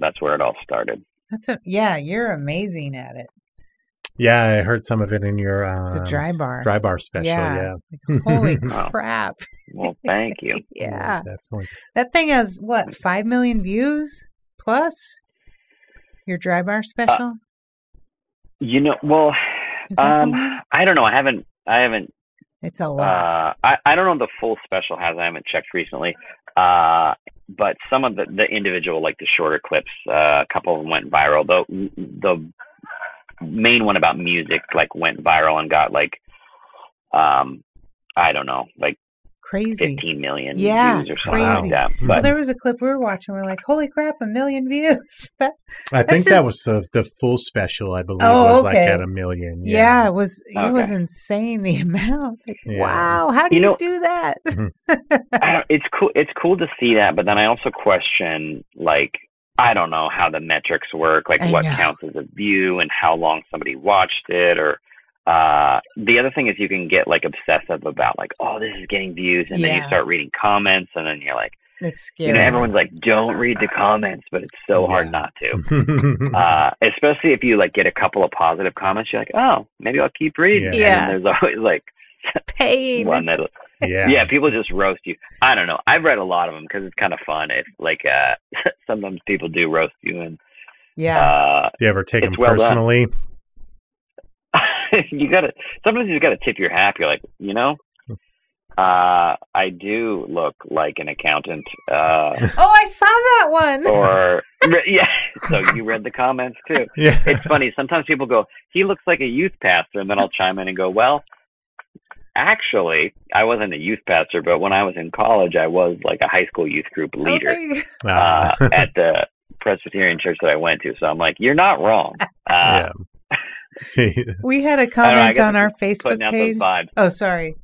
[SPEAKER 3] that's where it all started.
[SPEAKER 2] You're amazing at it.
[SPEAKER 1] Yeah, I heard some of it in your
[SPEAKER 2] the dry bar
[SPEAKER 1] special. Yeah.
[SPEAKER 2] Like, holy crap!
[SPEAKER 3] Well, thank you.
[SPEAKER 2] Yeah,
[SPEAKER 1] definitely.
[SPEAKER 2] That thing has 5 million views plus your dry bar special.
[SPEAKER 3] Well, I don't know. I haven't.
[SPEAKER 2] It's a lot.
[SPEAKER 3] I don't know if the full special has. I haven't checked recently. But some of the individual, like the shorter clips, a couple of them went viral. The main one about music like went viral and got like I don't know, like
[SPEAKER 2] crazy
[SPEAKER 3] 15 million views or something like that.
[SPEAKER 2] But there was a clip we were watching, we're like, holy crap, 1 million views.
[SPEAKER 1] I think that was the full special, I believe, was like at 1 million.
[SPEAKER 2] It was insane, the amount. Like, wow, how do you do that?
[SPEAKER 3] It's cool to see that, but then I also question, like, I don't know how the metrics work, like what counts as a view and how long somebody watched it, or the other thing is you can get like obsessive about like, oh, this is getting views, and then you start reading comments, and then you're like,
[SPEAKER 2] it's scary.
[SPEAKER 3] Everyone's like, don't read the comments, but it's so hard not to. Especially if you like get a couple of positive comments, you're like, oh, maybe I'll keep reading.
[SPEAKER 2] Yeah.
[SPEAKER 3] And there's always like
[SPEAKER 2] pain.
[SPEAKER 3] One that people just roast you. I don't know. I've read a lot of them because it's kind of fun. It's like sometimes people do roast you, and
[SPEAKER 1] you ever take them personally?
[SPEAKER 3] Sometimes you just gotta tip your hat. You're like, I do look like an accountant.
[SPEAKER 2] Oh, I saw that one.
[SPEAKER 3] Or yeah, so you read the comments too.
[SPEAKER 1] Yeah.
[SPEAKER 3] It's funny. Sometimes people go, "He looks like a youth pastor," and then I'll chime in and go, "Well, actually, I wasn't a youth pastor, but when I was in college, I was like a high school youth group leader at the Presbyterian church that I went to." So I'm like, "You're not wrong."
[SPEAKER 1] Yeah.
[SPEAKER 2] We had a comment on our Facebook page. Oh, sorry.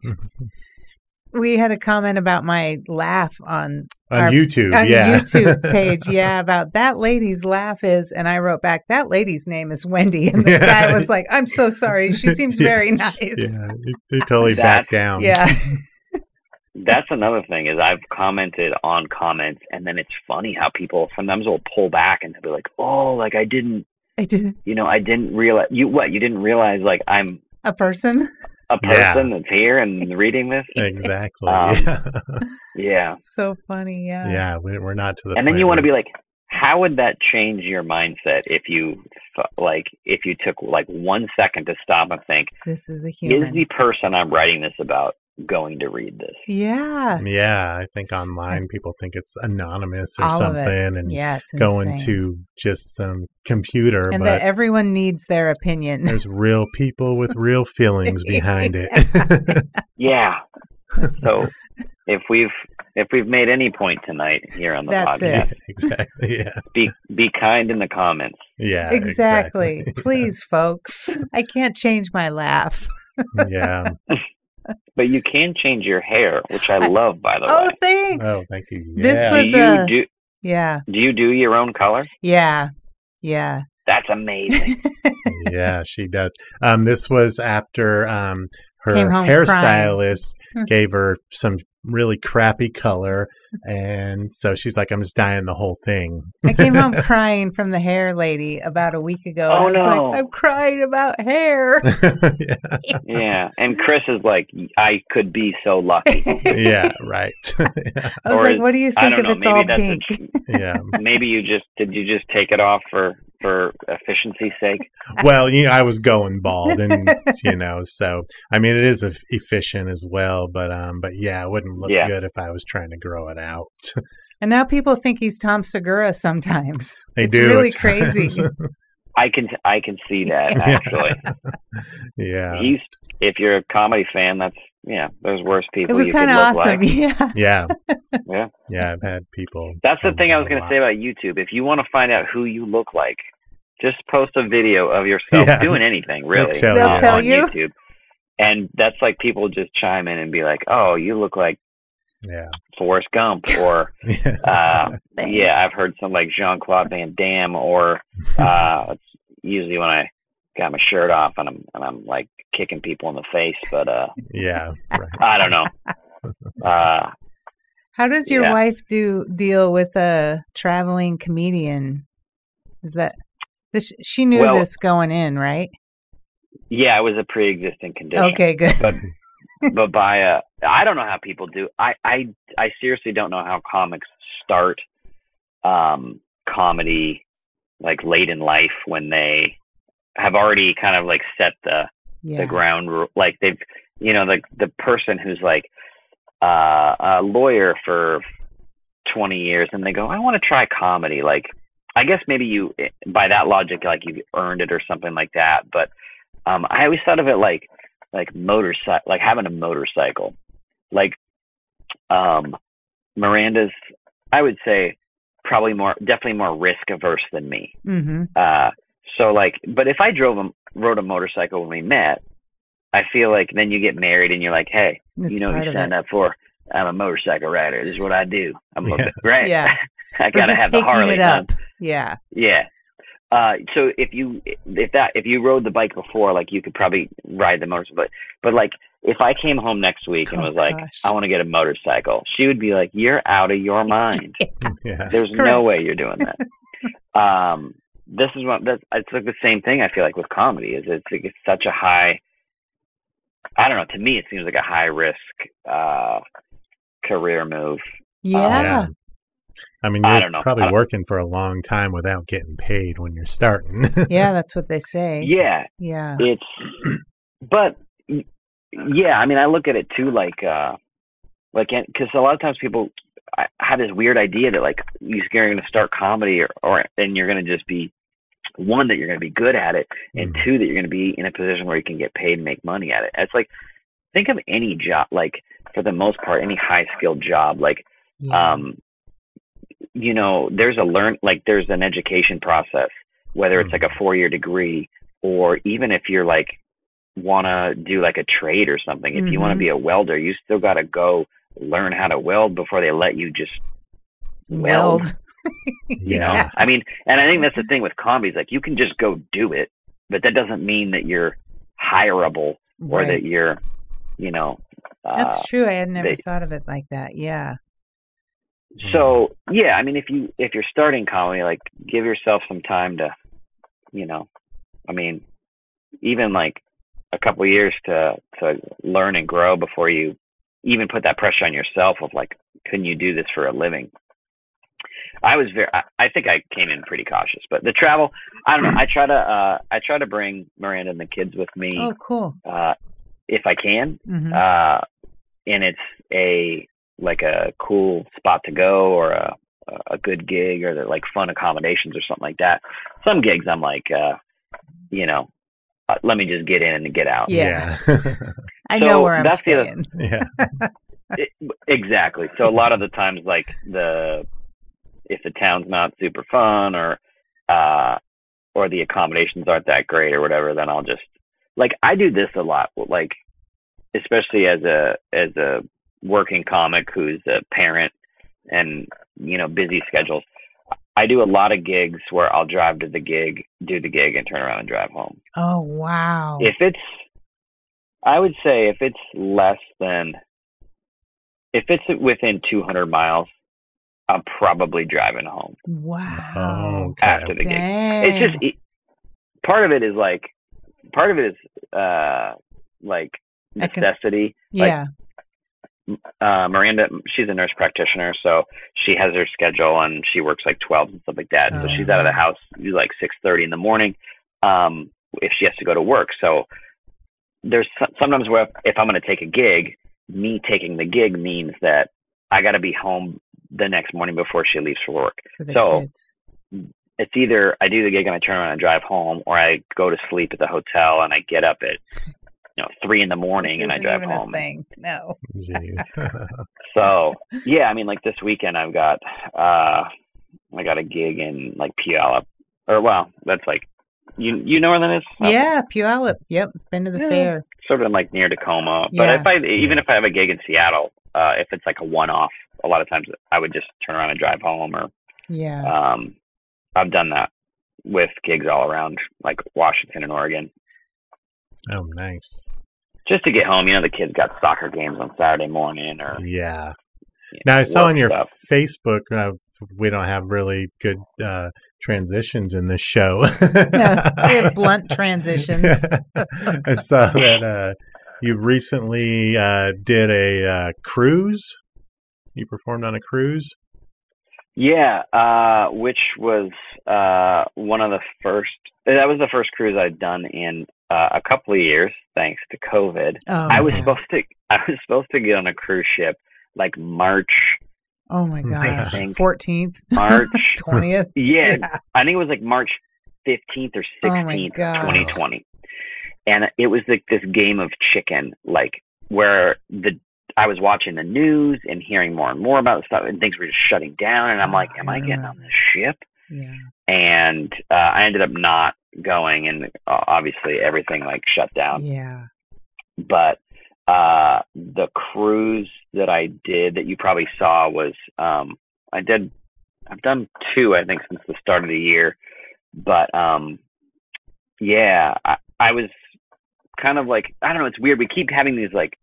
[SPEAKER 2] We had a comment about my laugh on
[SPEAKER 1] YouTube.
[SPEAKER 2] On
[SPEAKER 1] yeah.
[SPEAKER 2] YouTube page. Yeah, about that lady's laugh is, and I wrote back, that lady's name is Wendy. And the guy was like, I'm so sorry. She seems very nice.
[SPEAKER 1] Yeah, they totally backed down.
[SPEAKER 2] Yeah.
[SPEAKER 3] That's another thing is I've commented on comments, and then it's funny how people sometimes will pull back and they'll be like, "Oh, like I didn't, you know, I didn't realize you didn't realize like I'm
[SPEAKER 2] a person
[SPEAKER 3] that's here and reading this."
[SPEAKER 1] Exactly.
[SPEAKER 3] Yeah.
[SPEAKER 2] So funny. Yeah.
[SPEAKER 1] Yeah, we're not to the.
[SPEAKER 3] And then you want to be like, how would that change your mindset if you took like 1 second to stop and think,
[SPEAKER 2] this is a human.
[SPEAKER 3] Is the person I'm writing this about going to read this?
[SPEAKER 2] Yeah.
[SPEAKER 1] Yeah, I think online people think it's anonymous or
[SPEAKER 2] all
[SPEAKER 1] something, and going
[SPEAKER 2] insane.
[SPEAKER 1] to just some computer.
[SPEAKER 2] And
[SPEAKER 1] but
[SPEAKER 2] that everyone needs their opinion.
[SPEAKER 1] There's real people with real feelings behind it.
[SPEAKER 3] Yeah. So if we've made any point tonight here on the podcast,
[SPEAKER 1] exactly. Yeah.
[SPEAKER 3] Be kind in the comments.
[SPEAKER 1] Yeah.
[SPEAKER 2] Exactly. Please, folks. I can't change my laugh.
[SPEAKER 1] Yeah.
[SPEAKER 3] But you can change your hair, which I love, by the way.
[SPEAKER 2] Oh, thanks.
[SPEAKER 1] Oh, thank you. Yeah.
[SPEAKER 2] This was
[SPEAKER 3] Do you do your own color?
[SPEAKER 2] Yeah. Yeah.
[SPEAKER 3] That's amazing.
[SPEAKER 1] Yeah, she does. This was after her hairstylist gave her some really crappy color, and so she's like, I'm just dyeing the whole thing.
[SPEAKER 2] I came home crying from the hair lady about a week ago.
[SPEAKER 3] Oh,
[SPEAKER 2] I was like, I'm crying about hair.
[SPEAKER 3] Yeah. And Chris is like, I could be so lucky.
[SPEAKER 1] Yeah, right.
[SPEAKER 2] I was like, what do you think if it's all pink?
[SPEAKER 1] Yeah.
[SPEAKER 3] Maybe did you just take it off for efficiency's sake?
[SPEAKER 1] Well, I was going bald, and so I mean, it is efficient as well, but yeah, it wouldn't look good if I was trying to grow it out.
[SPEAKER 2] And now people think he's Tom Segura sometimes.
[SPEAKER 1] It's
[SPEAKER 2] really crazy.
[SPEAKER 3] I can see that, actually.
[SPEAKER 1] Yeah.
[SPEAKER 3] If you're a comedy fan, there's worse people.
[SPEAKER 2] It was kind of awesome. Like.
[SPEAKER 1] Yeah.
[SPEAKER 3] Yeah.
[SPEAKER 1] Yeah, I've had people.
[SPEAKER 3] That's the thing I was going to say about YouTube. If you want to find out who you look like, just post a video of yourself doing anything, really.
[SPEAKER 2] They'll tell
[SPEAKER 3] on
[SPEAKER 2] you.
[SPEAKER 3] YouTube. And that's like people just chime in and be like, "Oh, you look like Forrest Gump," or I've heard some like Jean-Claude Van Damme, or it's usually when I got my shirt off and I'm like kicking people in the face, but
[SPEAKER 1] right.
[SPEAKER 3] I don't know.
[SPEAKER 2] How does your wife deal with a traveling comedian? Is that she knew this going in, right?
[SPEAKER 3] Yeah, it was a pre-existing condition.
[SPEAKER 2] Okay, good.
[SPEAKER 3] But by I don't know how people do. I seriously don't know how comics start comedy like late in life when they have already kind of like set the ground, like they've the person who's like a lawyer for 20 years and they go, I want to try comedy. Like, I guess maybe you, by that logic, like you've earned it or something like that. But I always thought of it like motorcycle, like having a motorcycle. Like Miranda's, I would say, definitely more risk averse than me.
[SPEAKER 2] Mm-hmm.
[SPEAKER 3] So like, but if I rode a motorcycle when we met, I feel like then you get married and you're like, hey, you know what you signed up for? I'm a motorcycle rider. This is what I do. I'm right.
[SPEAKER 2] Yeah.
[SPEAKER 3] I gotta have the Harley.
[SPEAKER 2] Yeah.
[SPEAKER 3] Yeah. So if you rode the bike before, like you could probably ride the motorcycle. But like if I came home next week and was like, I want to get a motorcycle, she would be like, you're out of your mind.
[SPEAKER 1] Yeah.
[SPEAKER 3] There's no way you're doing that. It's like the same thing. I feel like with comedy is it's such a high. I don't know. To me, it seems like a high risk career move.
[SPEAKER 2] Yeah.
[SPEAKER 1] I mean, you're probably working for a long time without getting paid when you're starting.
[SPEAKER 2] Yeah, that's what they say.
[SPEAKER 3] Yeah.
[SPEAKER 2] Yeah.
[SPEAKER 3] But yeah, I mean, I look at it too, like, Like, because a lot of times people have this weird idea that like you're going to start comedy and you're going to just be, one, that you're going to be good at it, and two, that you're going to be in a position where you can get paid and make money at it. And it's like, think of any job, like for the most part, any high skilled job, like, you know, there's there's an education process, whether it's like a 4-year degree, or even if you're like, want to do like a trade or something. If you want to be a welder, you still got to go learn how to weld before they let you just weld. You know, I mean, and I think that's the thing with comedy, is like you can just go do it, but that doesn't mean that you're hireable or that you're, you know.
[SPEAKER 2] That's true. I had never thought of it like that. Yeah.
[SPEAKER 3] So yeah, I mean, if you're starting comedy, like give yourself some time to, you know, I mean, even like a couple of years to learn and grow before you even put that pressure on yourself of like, can you do this for a living? I think I came in pretty cautious, but the travel, I don't know. I try to bring Miranda and the kids with me.
[SPEAKER 2] Oh, cool.
[SPEAKER 3] If I can. And it's like a cool spot to go, or a good gig, or they're like fun accommodations or something like that. Some gigs I'm like, you know, let me just get in and get out.
[SPEAKER 2] Yeah. I know where I'm staying.
[SPEAKER 3] Exactly. So a lot of the times, like if the town's not super fun, or the accommodations aren't that great or whatever, then I'll just, like, I do this a lot, like, especially as a working comic who's a parent and, you know, busy schedules. I do a lot of gigs where I'll drive to the gig, do the gig, and turn around and drive home.
[SPEAKER 2] Oh, wow.
[SPEAKER 3] I would say if it's within 200 miles, I'm probably driving home.
[SPEAKER 2] Wow.
[SPEAKER 3] After the gig. It's just, part of it is necessity.
[SPEAKER 2] Yeah.
[SPEAKER 3] Like, Miranda, she's a nurse practitioner, so she has her schedule and she works like 12 and stuff like that. So she's out of the house like 6:30 in the morning, if she has to go to work. So there's sometimes where if I'm going to take a gig, me taking the gig means that I got to be home the next morning before she leaves for work. So kids. It's either I do the gig and I turn around and drive home, or I go to sleep at the hotel and I get up at 3 in the morning and I drive home.
[SPEAKER 2] No.
[SPEAKER 3] So yeah, I mean, like this weekend I've got I got a gig in like Puyallup, or that's like you know where that is?
[SPEAKER 2] Yeah, Puyallup. Yep, been to the fair.
[SPEAKER 3] Sort of like near Tacoma. But even if I have a gig in Seattle, if it's like a one-off, a lot of times I would just turn around and drive home. Or I've done that with gigs all around like Washington and Oregon.
[SPEAKER 1] Oh, nice.
[SPEAKER 3] Just to get home, the kids got soccer games on Saturday morning, or
[SPEAKER 1] Now I saw on your Facebook, we don't have really good transitions in this show.
[SPEAKER 2] No, we have blunt transitions.
[SPEAKER 1] I saw that you recently did a cruise. You performed on a cruise?
[SPEAKER 3] Yeah, which was one of the first. That was the first cruise I'd done in a couple of years, thanks to COVID. I was supposed to get on a cruise ship like March.
[SPEAKER 2] Oh my God! 14th,
[SPEAKER 3] March
[SPEAKER 2] 20th.
[SPEAKER 3] Yeah, I think it was like March 15th or 16th, 2020. And it was like this game of chicken, like where I was watching the news and hearing more and more about the stuff, and things were just shutting down. And I'm like, am I getting on this ship?
[SPEAKER 2] Yeah.
[SPEAKER 3] And I ended up not going, and obviously everything like shut down.
[SPEAKER 2] Yeah.
[SPEAKER 3] But the cruise that I did that you probably saw was I've done 2, I think, since the start of the year. But I was kind of like, I don't know, it's weird. We keep having these like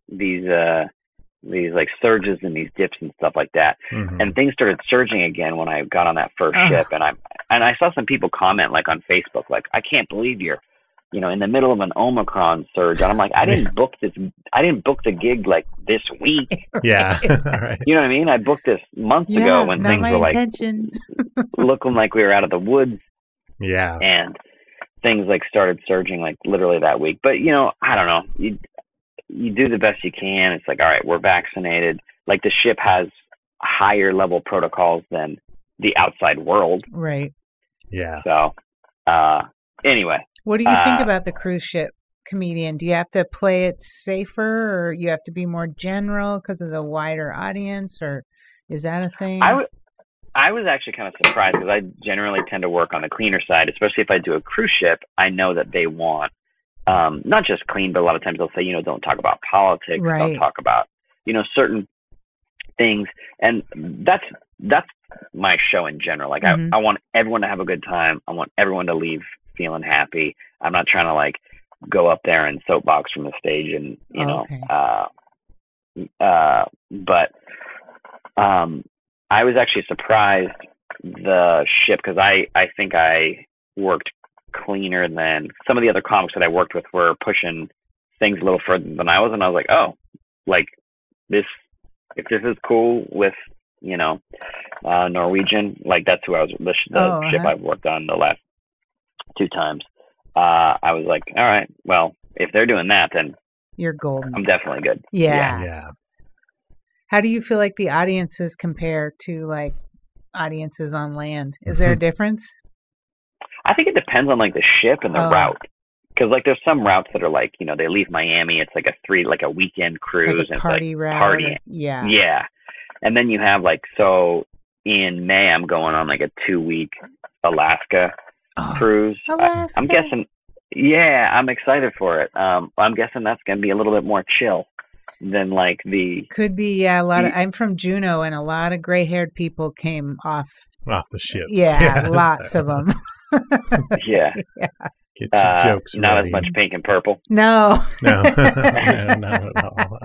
[SPEAKER 3] surges and these dips and stuff like that. And things started surging again when I got on that first ship. And I saw some people comment like on Facebook, like, I can't believe you're, in the middle of an Omicron surge. And I'm like, I didn't book the gig like this week.
[SPEAKER 1] Yeah. Right.
[SPEAKER 3] You know what I mean? I booked this months ago when things were like looking like we were out of the woods.
[SPEAKER 1] Yeah.
[SPEAKER 3] And things like started surging like literally that week. But, I don't know. You do the best you can. It's like, all right, we're vaccinated. like the ship has higher level protocols than the outside world.
[SPEAKER 2] Right.
[SPEAKER 1] Yeah.
[SPEAKER 3] So, anyway.
[SPEAKER 2] What do you think about the cruise ship comedian? Do you have to play it safer, or you have to be more general because of the wider audience, or is that a thing?
[SPEAKER 3] I was actually kind of surprised because I generally tend to work on the cleaner side, especially if I do a cruise ship. I know that they want not just clean, but a lot of times they'll say, don't talk about politics.
[SPEAKER 2] Right.
[SPEAKER 3] Don't talk about, certain things. And that's my show in general. Like I want everyone to have a good time. I want everyone to leave feeling happy. I'm not trying to like go up there and soapbox from the stage and, but I was actually surprised the ship because I think I worked cleaner than some of the other comics that I worked with were pushing things a little further than I was. And I was like, oh, like this, if this is cool with, Norwegian, like that's who I was, the ship I've worked on the last 2 times. I was like, all right, well, if they're doing that, then
[SPEAKER 2] you're golden.
[SPEAKER 3] I'm definitely good.
[SPEAKER 2] Yeah. How do you feel like the audiences compare to like audiences on land? Is there a difference?
[SPEAKER 3] I think it depends on like the ship and the route. Because like there's some routes that are like, they leave Miami. It's like a weekend cruise.
[SPEAKER 2] Like a party route.
[SPEAKER 3] Party.
[SPEAKER 2] Yeah.
[SPEAKER 3] Yeah. And then you have like, so in May, I'm going on like a 2-week Alaska cruise.
[SPEAKER 2] Alaska.
[SPEAKER 3] I'm guessing. Yeah, I'm excited for it. I'm guessing that's going to be a little bit more chill than like the.
[SPEAKER 2] Could be, yeah. I'm from Juneau, and a lot of gray-haired people came off
[SPEAKER 1] the ship.
[SPEAKER 2] Yeah, lots of them.
[SPEAKER 3] Yeah.
[SPEAKER 1] Get your jokes
[SPEAKER 3] not
[SPEAKER 1] ready.
[SPEAKER 3] As much pink and purple.
[SPEAKER 2] No.
[SPEAKER 1] No, not at all.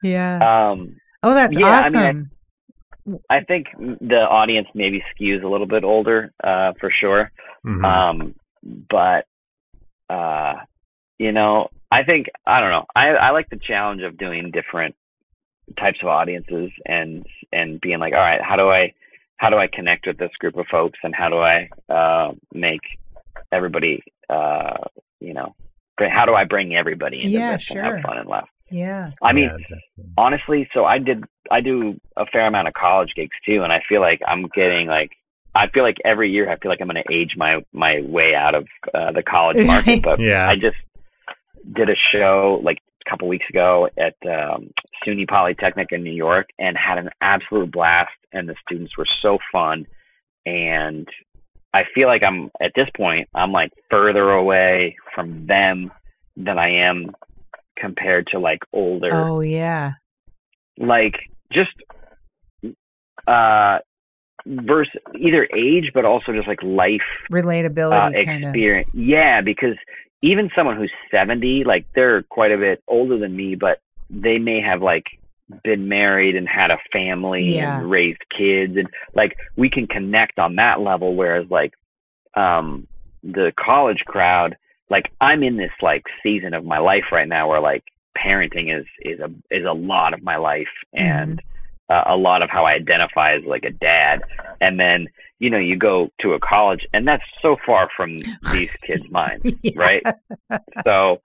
[SPEAKER 2] Yeah. That's awesome.
[SPEAKER 3] I mean, I think the audience maybe skews a little bit older, for sure.
[SPEAKER 1] Mm-hmm.
[SPEAKER 3] But, I think, I don't know. I like the challenge of doing different types of audiences and being like, all right, how do I connect with this group of folks, and how do I make everybody, how do I bring everybody into this and have fun and laugh?
[SPEAKER 2] Yeah.
[SPEAKER 3] I mean, honestly, so I do a fair amount of college gigs too, and I feel like I'm getting like, I feel like every year I feel like I'm going to age my way out of the college market. But I just did a show like a couple weeks ago at SUNY Polytechnic in New York and had an absolute blast, and the students were so fun. And I feel like I'm at this point, I'm like further away from them than I am compared to like older.
[SPEAKER 2] Oh yeah.
[SPEAKER 3] Like just versus either age, but also just like life
[SPEAKER 2] relatability
[SPEAKER 3] experience. Yeah, because even someone who's 70, like they're quite a bit older than me, but they may have like been married and had a family and raised kids, and like we can connect on that level. Whereas like the college crowd, like I'm in this like season of my life right now where like parenting is a lot of my life, and a lot of how I identify as like a dad. And then, you go to a college, and that's so far from these kids' minds, right? So,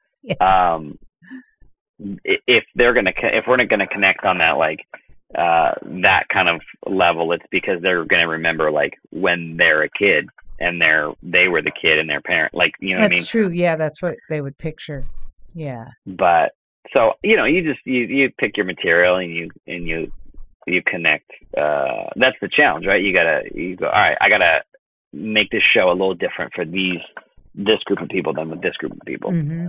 [SPEAKER 3] if we're gonna connect on that, like, that kind of level, it's because they're gonna remember like when they're a kid and they were the kid and their parent, like, what I mean?
[SPEAKER 2] That's true. Yeah. That's what they would picture. Yeah.
[SPEAKER 3] But so, you pick your material and you connect. That's the challenge, right? You go, all right, I gotta make this show a little different for this group of people than with this group of people. Mm-hmm.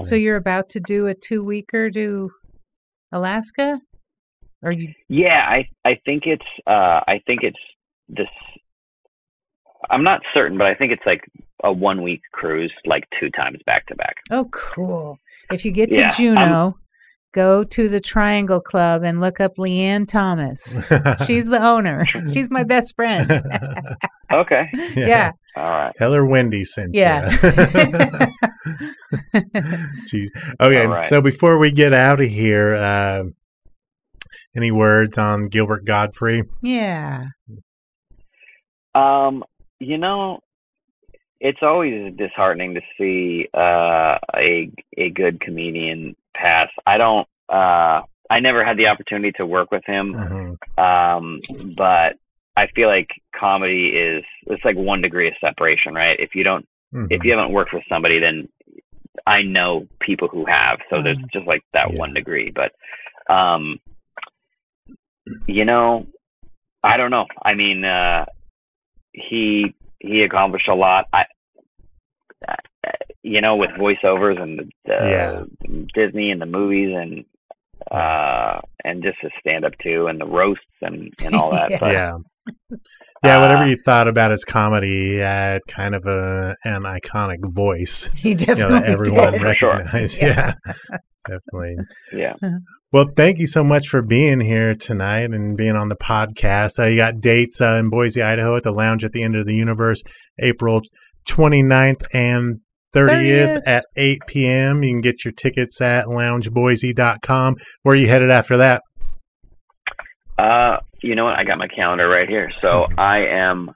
[SPEAKER 2] So you're about to do a 2-weeker to Alaska? Or you?
[SPEAKER 3] Yeah, I think it's this. I'm not certain, but I think it's like a 1-week cruise, like 2 times back to back.
[SPEAKER 2] Oh, cool. If you get to Juneau, go to the Triangle Club and look up Leanne Thomas. She's the owner. She's my best friend.
[SPEAKER 3] Okay.
[SPEAKER 2] Yeah.
[SPEAKER 3] All right.
[SPEAKER 1] Tell her Wendy sent you.
[SPEAKER 2] Yeah.
[SPEAKER 1] Okay.
[SPEAKER 3] Right.
[SPEAKER 1] So before we get out of here, any words on Gilbert Gottfried?
[SPEAKER 2] Yeah.
[SPEAKER 3] It's always disheartening to see a good comedian pass. I don't I never had the opportunity to work with him. But I feel like comedy it's like 1 degree of separation, right? If you haven't worked with somebody, then I know people who have, so there's just like that 1 degree. But, you know, I don't know. I mean, he accomplished a lot. You know, with voiceovers and Disney and the movies and just his stand up too, and the roasts and all that. But,
[SPEAKER 1] whatever you thought about his comedy, he had kind of an iconic voice.
[SPEAKER 2] He definitely
[SPEAKER 1] that everyone
[SPEAKER 2] did.
[SPEAKER 1] recognized.
[SPEAKER 2] Yeah.
[SPEAKER 1] Definitely.
[SPEAKER 3] Yeah.
[SPEAKER 1] Well, thank you so much for being here tonight and being on the podcast. You got dates in Boise, Idaho at the Lounge at the End of the Universe, April 29th and 30th at 8 p.m. You can get your tickets at loungeboise.com. Where are you headed after that?
[SPEAKER 3] You know what? I got my calendar right here. So I am,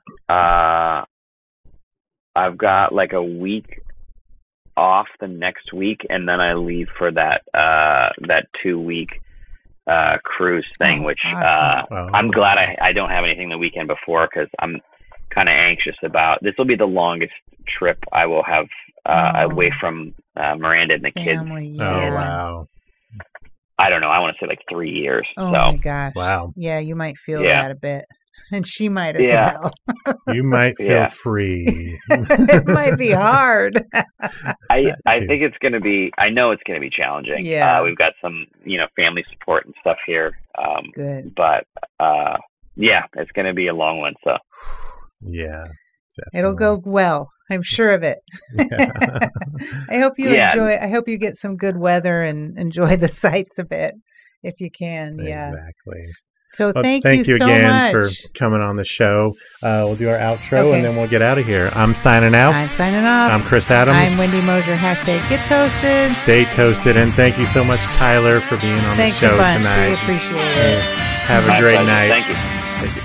[SPEAKER 3] I've got like a week off the next week, and then I leave for that 2-week cruise thing, which
[SPEAKER 2] awesome.
[SPEAKER 3] I'm glad I don't have anything the weekend before, because I'm kind of anxious about this. Will be the longest trip I will have away from Miranda and the
[SPEAKER 2] Family,
[SPEAKER 3] kids.
[SPEAKER 1] Oh, wow.
[SPEAKER 3] I don't know. I want to say like 3 years.
[SPEAKER 2] Oh my gosh.
[SPEAKER 1] Wow.
[SPEAKER 2] Yeah, you might feel that a bit. And she might as well.
[SPEAKER 1] You might feel free.
[SPEAKER 2] It might be hard.
[SPEAKER 3] I think it's going to be, I know it's going to be challenging.
[SPEAKER 2] Yeah.
[SPEAKER 3] We've got some, family support and stuff here.
[SPEAKER 2] Good.
[SPEAKER 3] But, it's going to be a long one. So.
[SPEAKER 1] Yeah. Definitely.
[SPEAKER 2] It'll go well. I'm sure of it.
[SPEAKER 1] Yeah.
[SPEAKER 2] I hope you enjoy. I hope you get some good weather and enjoy the sights a bit if you can. Yeah.
[SPEAKER 1] Exactly.
[SPEAKER 2] So thank
[SPEAKER 1] you
[SPEAKER 2] so
[SPEAKER 1] again
[SPEAKER 2] much
[SPEAKER 1] for coming on the show. We'll do our outro and then we'll get out of here. I'm signing out.
[SPEAKER 2] I'm signing off.
[SPEAKER 1] I'm Chris Adams.
[SPEAKER 2] I'm Wendy Mosher. #Get Toasted.
[SPEAKER 1] Stay toasted. And thank you so much, Tyler, for being on the show tonight.
[SPEAKER 2] We appreciate it.
[SPEAKER 1] Have a great night.
[SPEAKER 3] Thank you.
[SPEAKER 1] Thank you.